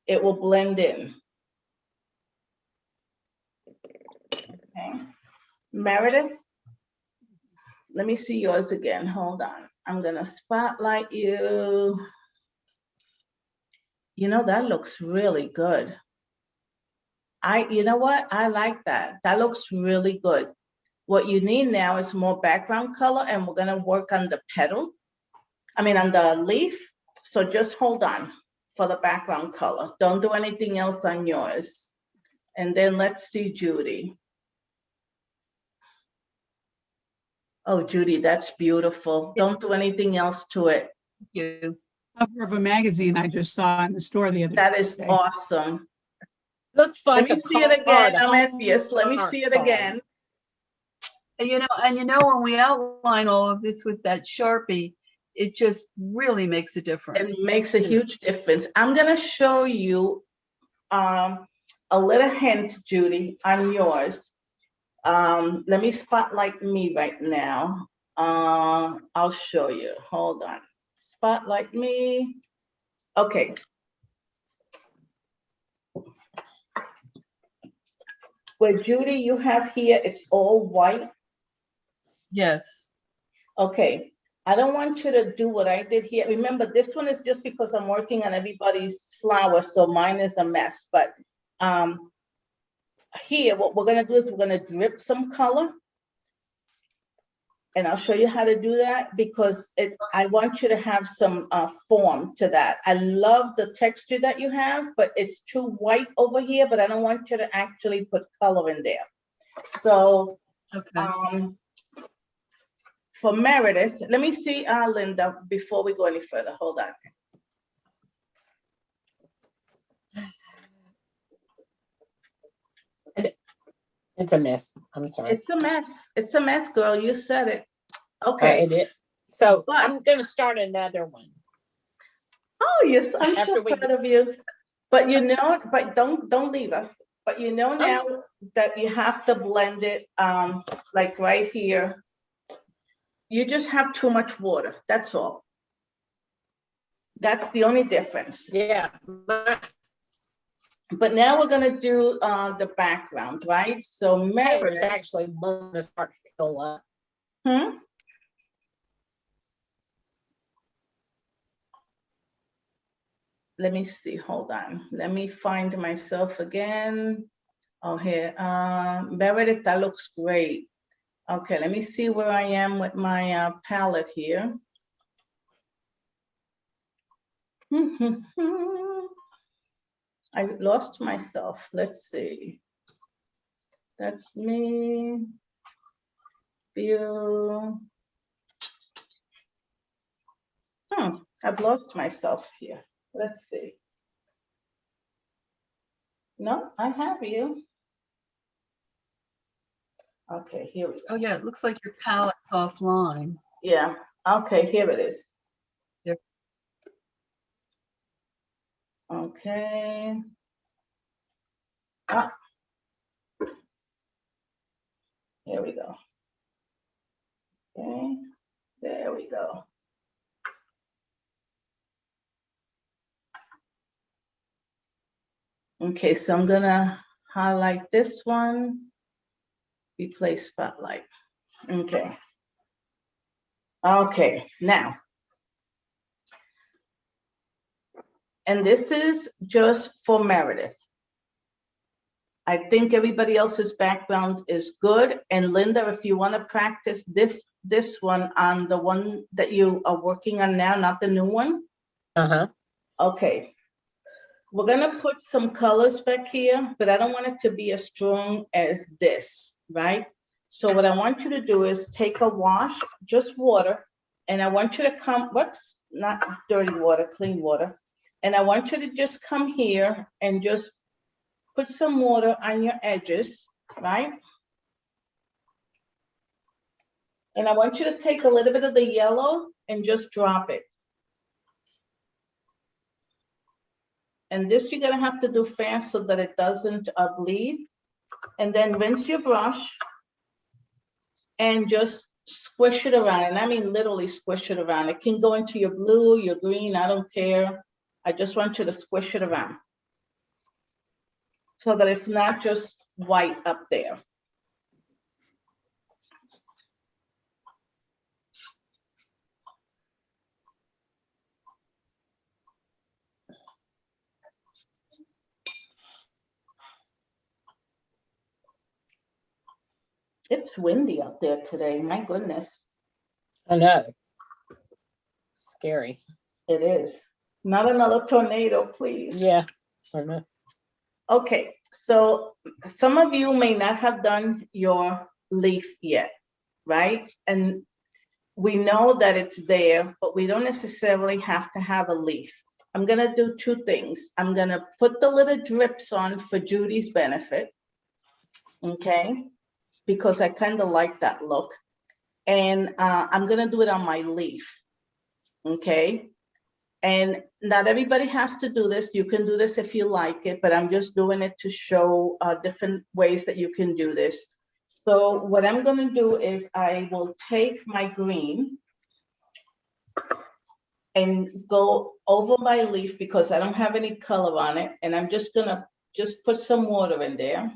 It will blend in. Okay. Meredith, let me see yours again. Hold on. I'm gonna spotlight you. You know, that looks really good. You know what? I like that. That looks really good. What you need now is more background color, and we're gonna work on the petal. I mean, on the leaf. So just hold on for the background color. Don't do anything else on yours. And then let's see Judy. Oh, Judy, that's beautiful. Don't do anything else to it. Thank you. Cover of a magazine I just saw in the store the other day. That is awesome. Looks Let like me a see it again. card, a I'm envious. Let me card see it card. again. And you know, when we outline all of this with that Sharpie, it just really makes a difference. It makes a huge difference. I'm gonna show you a little hint, Judy, on yours. Let me spotlight me right now. I'll show you. Hold on. Spotlight me. Okay. Where Judy, you have here, it's all white. Yes. Okay. I don't want you to do what I did here. Remember, this one is just because I'm working on everybody's flower, so mine is a mess. But here, what we're gonna do is we're gonna drip some color. And I'll show you how to do that because I want you to have some form to that. I love the texture that you have, but it's too white over here, but I don't want you to actually put color in there. So Okay. for Meredith, let me see, Linda, before we go any further, hold on. It's a mess. I'm sorry. It's a mess. It's a mess, girl. You said it. Okay. It is. So But- I'm gonna start another one. Oh, yes, I'm so After we- proud of you. But you know, but don't leave us. But you know now that you have to blend it, like right here. You just have too much water. That's all. That's the only difference. Yeah. But now we're gonna do the background, right? So Paper's Meredith, actually going to start to fill up. hmm? Let me see, hold on. Let me find myself again. Oh, here, Meredith, that looks great. Okay, let me see where I am with my palette here. I lost myself. Let's see. That's me. View. I've lost myself here. Let's see. No, I have you. Okay, here we go. Oh, yeah, it looks like your palette's offline. Yeah, okay, here it is. Yep. Okay. Ah. Here we go. Okay, there we go. Okay, so I'm gonna highlight this one, replace spotlight. Okay. Okay, now. And this is just for Meredith. I think everybody else's background is good. And Linda, if you want to practice this one on the one that you are working on now, not the new one. Uh-huh. Okay. We're gonna put some colors back here, but I don't want it to be as strong as this, right? So what I want you to do is take a wash, just water, and I want you to come, whoops, not dirty water, clean water. And I want you to just come here and just put some water on your edges, right? And I want you to take a little bit of the yellow and just drop it. And this you're gonna have to do fast so that it doesn't bleed. And then rinse your brush and just squish it around. And I mean literally squish it around. It can go into your blue, your green, I don't care. I just want you to squish it around so that it's not just white up there. It's windy up there today, my goodness. I know. Scary. It is. Not another tornado, please. Yeah. I know. Okay, so some of you may not have done your leaf yet, right? And we know that it's there, but we don't necessarily have to have a leaf. I'm gonna do two things. I'm gonna put the little drips on for Judy's benefit, okay? Because I kind of like that look. And I'm gonna do it on my leaf, okay? And not everybody has to do this. You can do this if you like it, but I'm just doing it to show different ways that you can do this. So what I'm gonna do is I will take my green and go over my leaf because I don't have any color on it. And I'm just gonna put some water in there.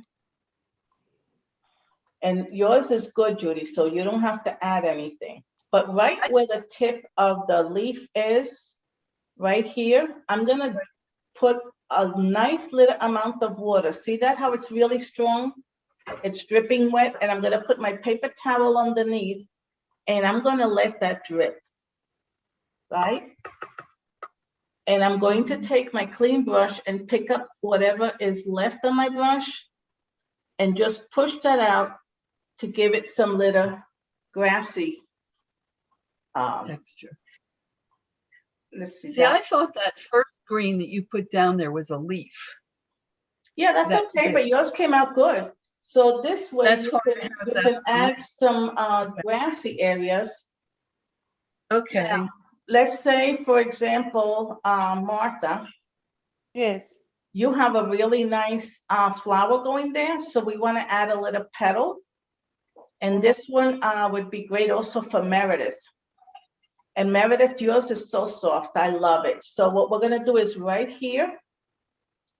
And yours is good, Judy, so you don't have to add anything. But right where the tip of the leaf is, right here, I'm gonna put a nice little amount of water. See that, how it's really strong? It's dripping wet, and I'm gonna put my paper towel underneath, and I'm gonna let that drip, right? And I'm going to take my clean brush and pick up whatever is left on my brush and just push that out to give it some little grassy Texture. let's see. See, I thought that first green that you put down there was a leaf. Yeah, that's That's okay, but good. yours came out good. So this way That's you why I can, have you that can on add some grassy areas. Okay. Yeah. Let's say, for example, Martha, Yes. you have a really nice flower going there, so we want to add a little petal. And this one would be great also for Meredith. And Meredith, yours is so soft. I love it. So what we're gonna do is right here,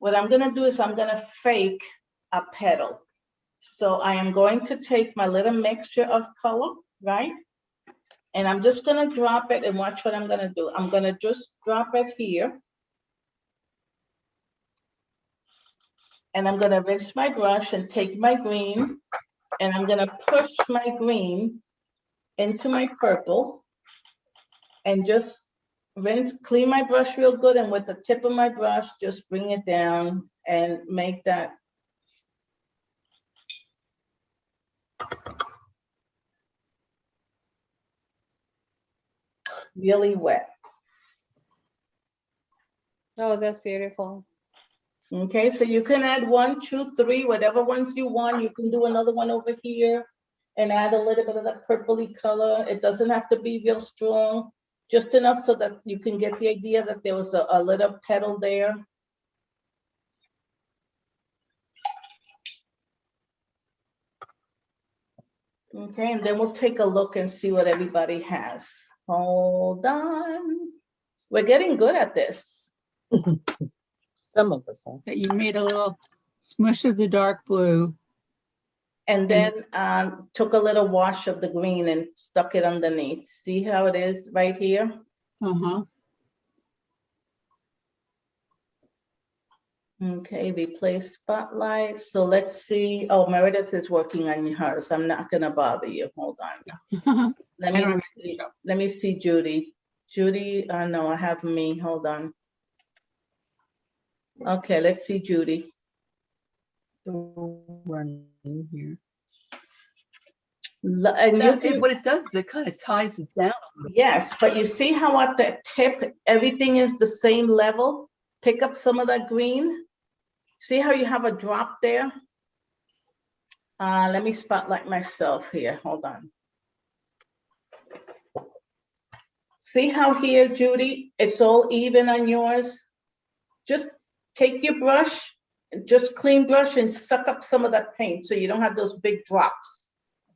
what I'm gonna do is I'm gonna fake a petal. So I am going to take my little mixture of color, right? And I'm just gonna drop it and watch what I'm gonna do. I'm gonna just drop it here. And I'm gonna rinse my brush and take my green, and I'm gonna push my green into my purple and just rinse, clean my brush real good, and with the tip of my brush, just bring it down and make that really wet. Oh, that's beautiful. Okay, so you can add 1, 2, 3, whatever ones you want. You can do another one over here and add a little bit of that purpley color. It doesn't have to be real strong, just enough so that you can get the idea that there was a little petal there. Okay, and then we'll take a look and see what everybody has. Hold on. We're getting good at this. Some of us are. That you made a little smush of the dark blue. And then took a little wash of the green and stuck it underneath. See how it is right here? Uh-huh. Okay, replace spotlight. So let's see. Oh, Meredith is working on hers. I'm not gonna bother you. Hold on. Let I me don't have see. Let me see Judy. Judy, no, I have me. Hold on. Okay, let's see Judy. Running here. And you can, What it does is it kind of ties it down. yes, but you see how at the tip, everything is the same level? Pick up some of that green. See how you have a drop there? Let me spotlight myself here. Hold on. See how here, Judy, it's all even on yours? Just take your brush, just clean brush and suck up some of that paint so you don't have those big drops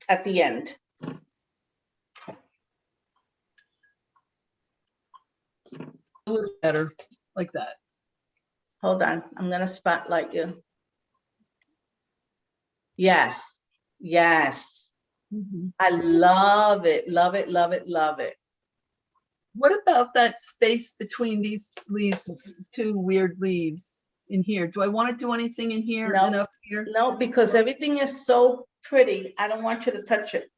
at the end. A little better, like that. Hold on, I'm gonna spotlight you. Yes, yes. Mhm. I love it, love it, love it, love it. What about that space between these two weird leaves in here? Do I want to do anything in here No. and up here? No, because everything is so pretty, I don't want you to touch it.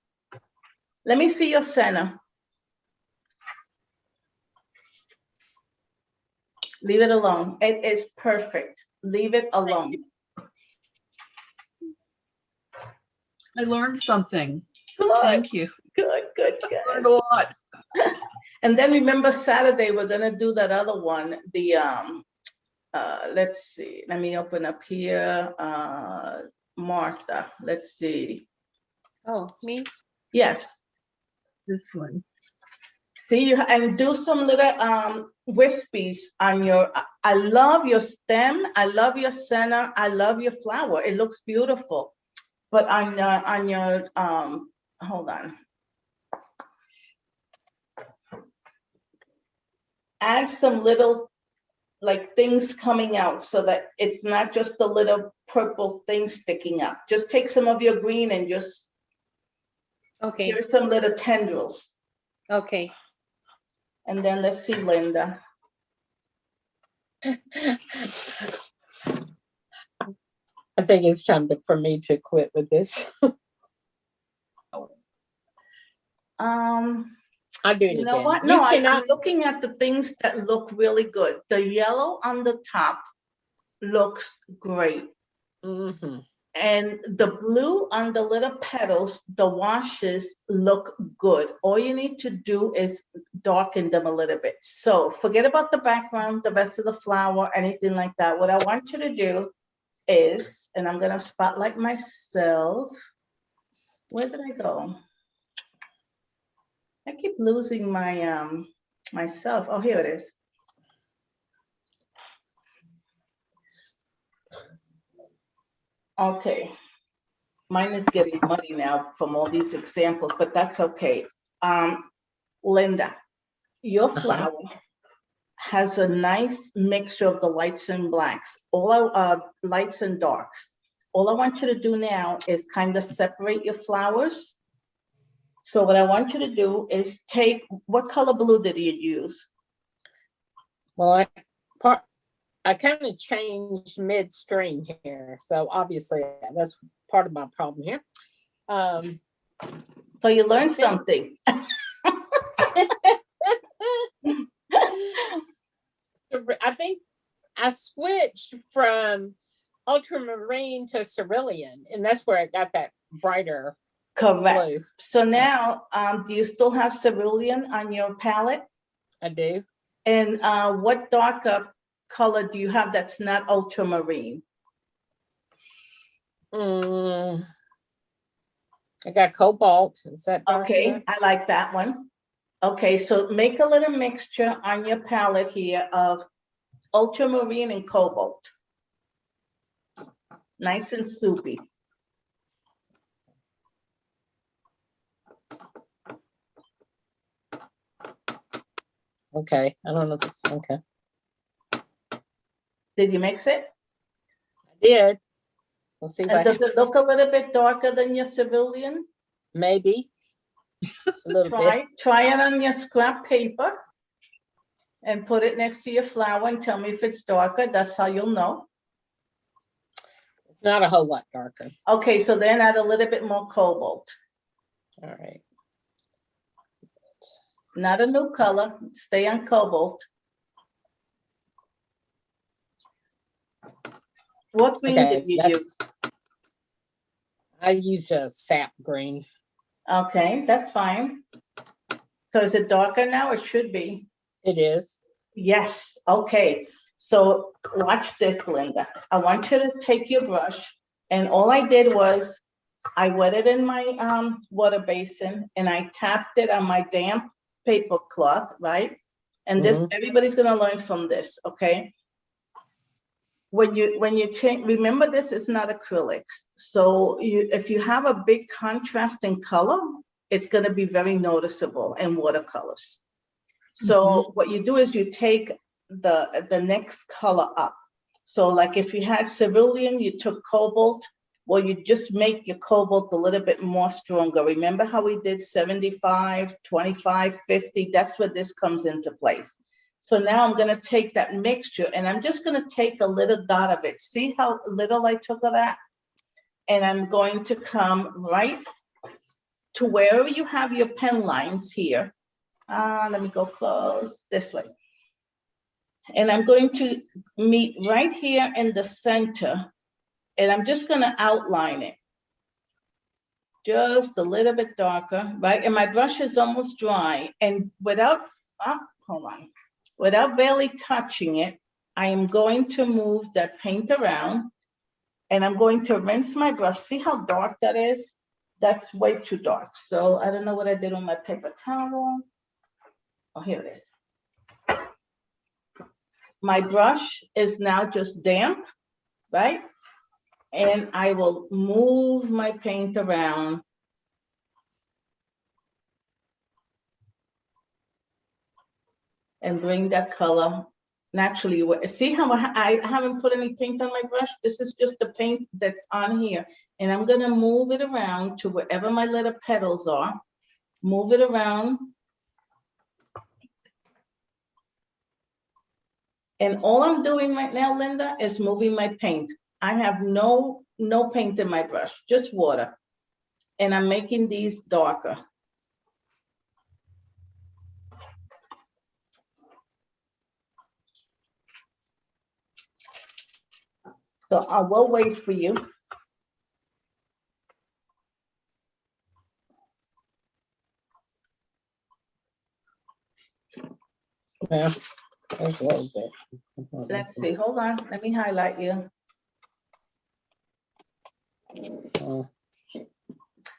Let me see your center. Leave it alone. It is perfect. Leave it alone. I learned something. Good, Thank you. good, good, I good. learned a lot. And then remember Saturday, we're gonna do that other one, the, let's see, let me open up here, Martha, let's see. Oh, me? Yes, This one. see, you and do some little wispies on your, I love your stem, I love your center, I love your flower, it looks beautiful. But on your, hold on. Add some little like things coming out so that it's not just the little purple thing sticking up. Just take some of your green and just, Okay, here's some little tendrils. okay. And then let's see Linda. I think it's time for me to quit with this. I'll do it You know again. what? You No, I'm cannot. looking at the things that look really good. The yellow on the top looks great. Mhm. And the blue on the little petals, the washes look good. All you need to do is darken them a little bit. So forget about the background, the rest of the flower, anything like that. What I want you to do is, and I'm gonna spotlight myself. Where did I go? I keep losing my myself. Oh, here it is. Okay. Mine is getting muddy now from all these examples, but that's okay. Linda, your flower has a nice mixture of the lights and blacks, lights and darks. All I want you to do now is kind of separate your flowers. So what I want you to do is take, what color blue did you use? Well, I kind of changed midstream here, so obviously that's part of my problem here. So you learned something. I think I switched from ultramarine to cerulean, and that's where I got that brighter Correct. blue. So now, do you still have cerulean on your palette? I do. And what darker color do you have that's not ultramarine? I got cobalt. Is that dark Okay, enough? I like that one. Okay, so make a little mixture on your palette here of ultramarine and cobalt. Nice and soupy. Okay, I don't know if it's okay. Did you mix it? I did. We'll see. And does it look a little bit darker than your cerulean? Maybe a little bit. Try it on your scrap paper and put it next to your flower and tell me if it's darker. That's how you'll know. It's not a whole lot darker. Okay, so then add a little bit more cobalt. All right. Not a new color, stay on cobalt. What green Okay, did you that's- use? I used a sap green. Okay, that's fine. So is it darker now? It should be. It is. Yes, okay. So watch this, Linda. I want you to take your brush, and all I did was I wet it in my water basin and I tapped it on my damp paper cloth, right? And this, everybody's gonna learn from this, okay? When you change, remember this is not acrylics. So if you have a big contrast in color, it's gonna be very noticeable in watercolors. So what you do is you take the next color up. So like if you had cerulean, you took cobalt, well, you just make your cobalt a little bit more stronger. Remember how we did 75, 25, 50? That's where this comes into place. So now I'm gonna take that mixture and I'm just gonna take a little dot of it. See how little I took of that? And I'm going to come right to wherever you have your pen lines here. Let me go close this way. And I'm going to meet right here in the center, and I'm just gonna outline it. Just a little bit darker, right? And my brush is almost dry, and without, hold on. Without barely touching it, I am going to move that paint around, and I'm going to rinse my brush. See how dark that is? That's way too dark. So I don't know what I did on my paper towel. Oh, here it is. My brush is now just damp, right? And I will move my paint around. And bring that color naturally. See how I haven't put any paint on my brush? This is just the paint that's on here. And I'm gonna move it around to wherever my little petals are. Move it around. And all I'm doing right now, Linda, is moving my paint. I have no paint in my brush, just water. And I'm making these darker. So I will wait for you. Yeah, there's a little bit. Let's see, hold on, let me highlight you. Oh,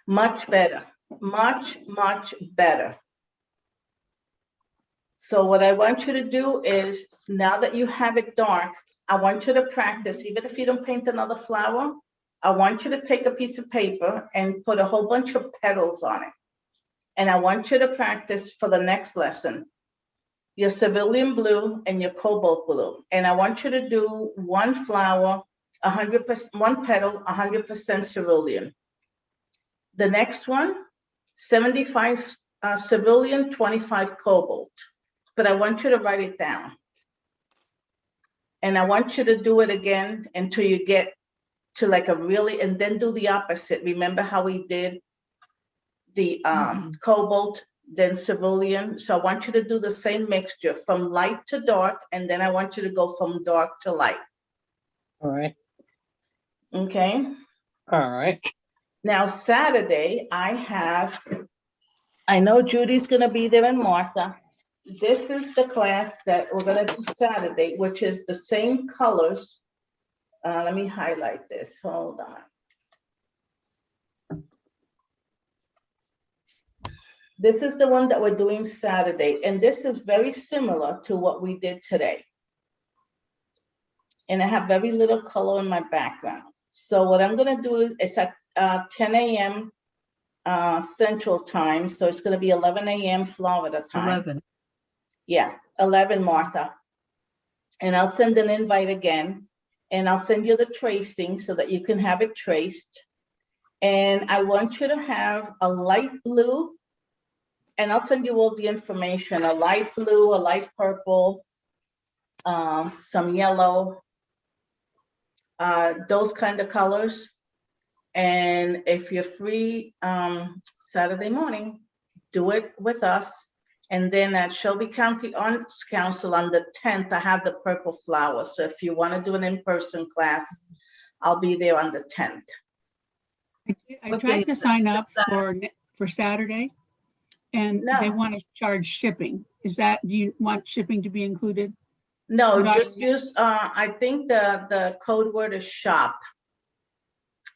Much better, much, much better. So what I want you to do is, now that you have it dark, I want you to practice, even if you don't paint another flower, I want you to take a piece of paper and put a whole bunch of petals on it. And I want you to practice for the next lesson. your cerulean blue, and your cobalt blue. And I want you to do one flower, 100%, one petal, 100% cerulean. The next one, 75 cerulean, 25 cobalt. But I want you to write it down. And I want you to do it again until you get to like a really, and then do the opposite. Remember how we did the cobalt, then cerulean? So I want you to do the same mixture from light to dark, and then I want you to go from dark to light. All right. Okay. All right. Now, Saturday, I know Judy's going to be there and Martha. This is the class that we're going to do Saturday, which is the same colors. Let me highlight this. Hold on. This is the one that we're doing Saturday, and this is very similar to what we did today. And I have very little color in my background. So what I'm going to do is it's at 10 a.m. Central Time. So it's going to be 11 a.m. Florida time. 11. Yeah, 11, Martha. And I'll send an invite again. And I'll send you the tracing so that you can have it traced. And I want you to have a light blue. And I'll send you all the information, a light blue, a light purple, some yellow, those kind of colors. And if you're free Saturday morning, do it with us. And then at Shelby County Arts Council on the 10th, I have the purple flowers. So if you want to do an in-person class, I'll be there on the 10th. I What tried day to is sign that? up for Saturday, and No. they want to charge shipping. Do you want shipping to be included? No, Not- just use, I think the code word is shop.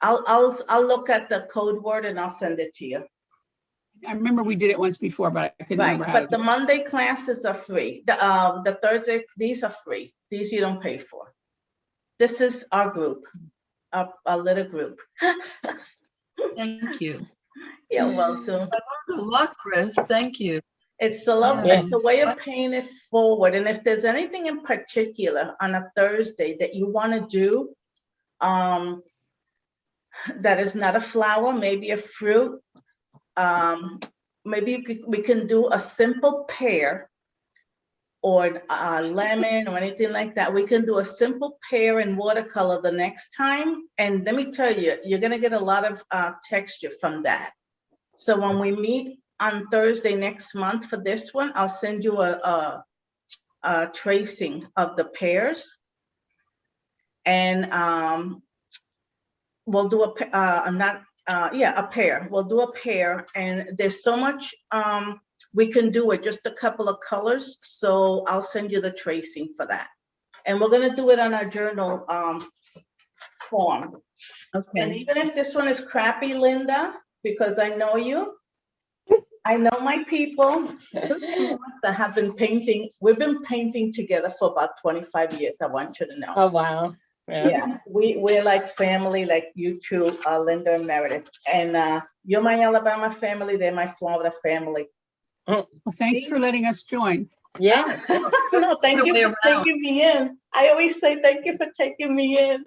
I'll look at the code word and I'll send it to you. I remember we did it once before, but I couldn't Right, remember how to but the do it. Monday classes are free. The Thursday, these are free. These you don't pay for. This is our group, our little group. Thank you. You're welcome. Good luck, Chris. Thank you. It's a love, Yes. it's a way of paying it forward. And if there's anything in particular on a Thursday that you want to do, that is not a flower, maybe a fruit, maybe we can do a simple pear or a lemon or anything like that. We can do a simple pear in watercolor the next time. And let me tell you, you're going to get a lot of texture from that. So when we meet on Thursday next month for this one, I'll send you a tracing of the pears. And we'll do a pear. We'll do a pear, and there's so much we can do with just a couple of colors. So I'll send you the tracing for that. And we're gonna do it on our journal form. And Okay. even if this one is crappy, Linda, because I know you, I know my people that have been painting. We've been painting together for about 25 years. I want you to know. Oh, wow. Yeah, we're like family, like you two, Linda and Meredith. And you're my Alabama family, they're my Florida family. Well, thanks for letting us join. Yeah. No, thank you Way for around. taking me in. I always say thank you for taking me in.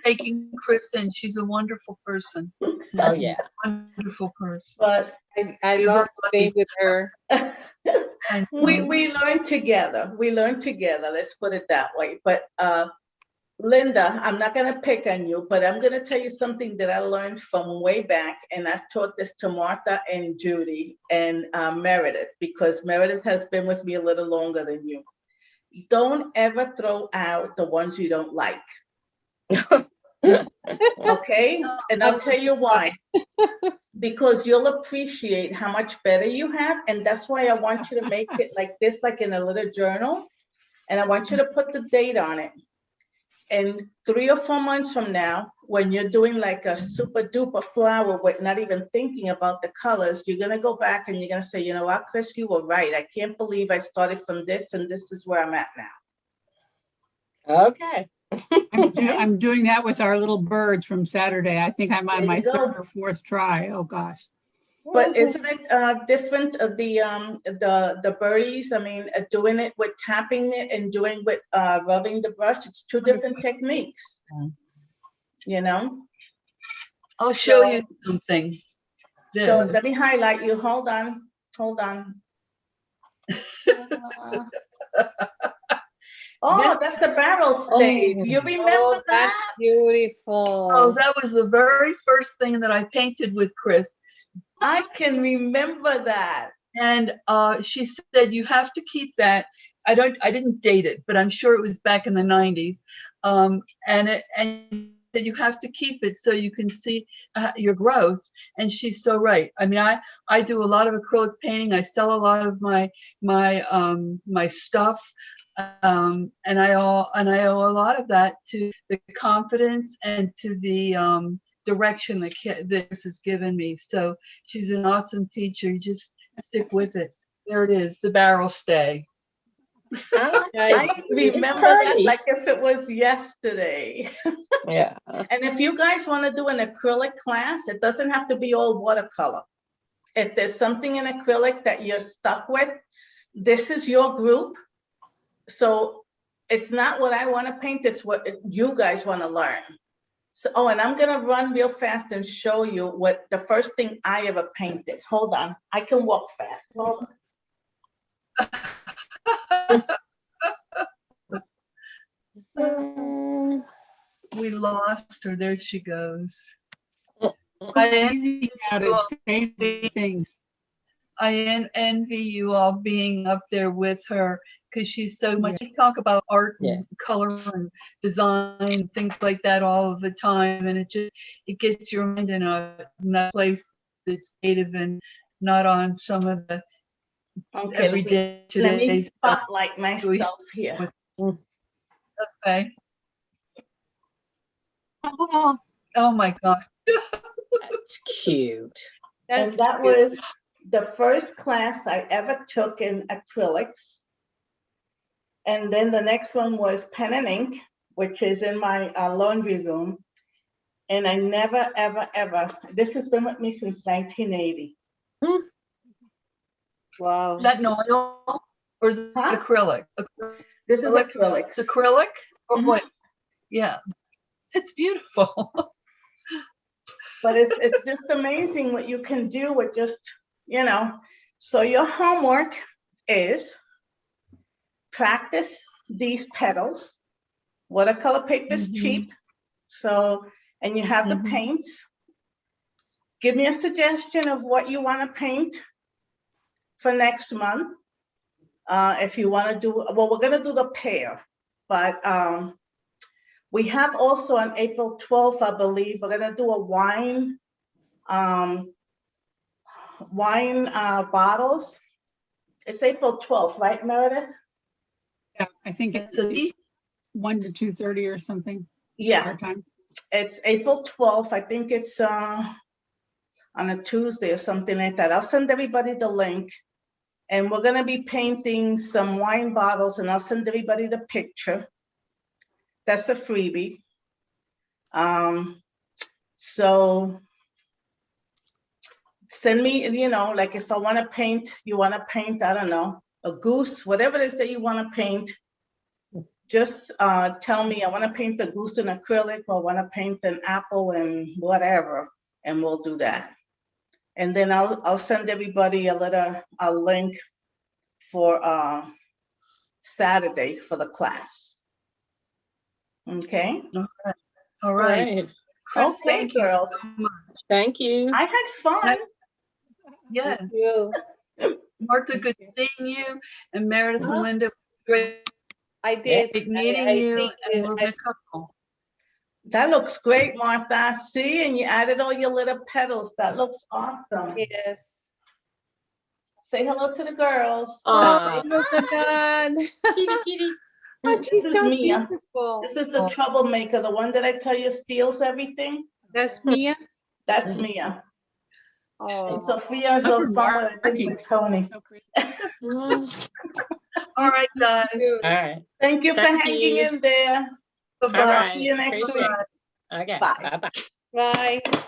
Taking Chris in. She's a wonderful person. Oh, yeah. Wonderful person. But I love playing with her. And we learn together. We learn together. Let's put it that way. But Linda, I'm not going to pick on you, but I'm going to tell you something that I learned from way back. And I've taught this to Martha and Judy and Meredith, because Meredith has been with me a little longer than you. Don't ever throw out the ones you don't like. Okay? And I'll tell you why. Because you'll appreciate how much better you have. And that's why I want you to make it like this, like in a little journal. And I want you to put the date on it. And 3 or 4 months from now, when you're doing like a super duper flower with not even thinking about the colors, you're going to go back and you're going to say, you know what, Chris, you were right. I can't believe I started from this, and this is where I'm at now. Okay. I'm doing that with our little birds from Saturday. I think I'm on There my you go. 3rd or 4th try. Oh, gosh. But isn't it different, the birdies? I mean, doing it with tapping it and doing with rubbing the brush, it's two different techniques. You know? I'll show So- you something. So This. let me highlight you. Hold on. Oh, that's a barrel stave. You remember Oh, that's that? beautiful. Oh, that was the very first thing that I painted with Chris. I can remember that. And she said, you have to keep that. I didn't date it, but I'm sure it was back in the 90s. And that you have to keep it so you can see your growth. And she's so right. I mean, I do a lot of acrylic painting. I sell a lot of my stuff. And I owe a lot of that to the confidence and to the direction that this has given me. So she's an awesome teacher. You just stick with it. There it is, the barrel stay. I remember that like if it was yesterday. Yeah. And if you guys want to do an acrylic class, it doesn't have to be all watercolor. If there's something in acrylic that you're stuck with, this is your group. So it's not what I want to paint, it's what you guys want to learn. So, oh, and I'm gonna run real fast and show you what the first thing I ever painted. Hold on, I can walk fast. Hold on. We lost her. There she goes. Easy now to say things. I envy you all being up there with her because she's so much. We talk about art and color and design and things like that all of the time, and it gets your mind in a place that's native and not on some of the Okay, everyday let me today stuff. spotlight myself here. Okay. Oh, Oh my God. That's cute. And that was the first class I ever took in acrylics. And then the next one was pen and ink, which is in my laundry room. And I never, ever, ever, this has been with me since 1980. Wow. Is that an oil or is it Huh? acrylic? This is acrylics. It's acrylic or Mhm. what? Yeah. It's beautiful. But it's just amazing what you can do with just, you know. So your homework is practice these petals. Watercolor paper is cheap. So, and you have the paints. Give me a suggestion of what you want to paint for next month. If you want to do, well, we're going to do the pear, but we have also on April 12th, I believe, we're going to do a wine bottles. It's April 12th, right, Meredith? yeah, I think it's So 1 to 2:30 or something. Yeah, Our time. it's April 12th. I think it's on a Tuesday or something like that. I'll send everybody the link. And we're going to be painting some wine bottles, and I'll send everybody the picture. That's a freebie. So send me, you know, like if I want to paint, you want to paint, I don't know, a goose, whatever it is that you want to paint, just tell me I want to paint the goose in acrylic or I want to paint an apple and whatever, and we'll do that. And then I'll send everybody a link for Saturday for the class. Okay. all right. Chris, Okay, thank you girls. so much. Thank you. I had fun. Yes. Thank you. Martha, good seeing you. And Meredith and Linda, great I did. meeting I you. think And that we'll be a couple. That looks great, Martha. See, and you added all your little petals. That looks awesome. yes. Say hello to the girls. Aw. Oh, look at that. Kitty, kitty. Oh, This she's is so Mia. beautiful. This is the troublemaker, the one that I tell you steals everything. That's Mia. That's Mia. Oh. And Sophia is I'm also I think barking. with Tony. So crazy. Mm. All right, guys. All right. Thank you for Thank hanging you. in there. All Bye-bye. right. See you next Appreciate week. it. Okay. Bye. Bye-bye. Bye.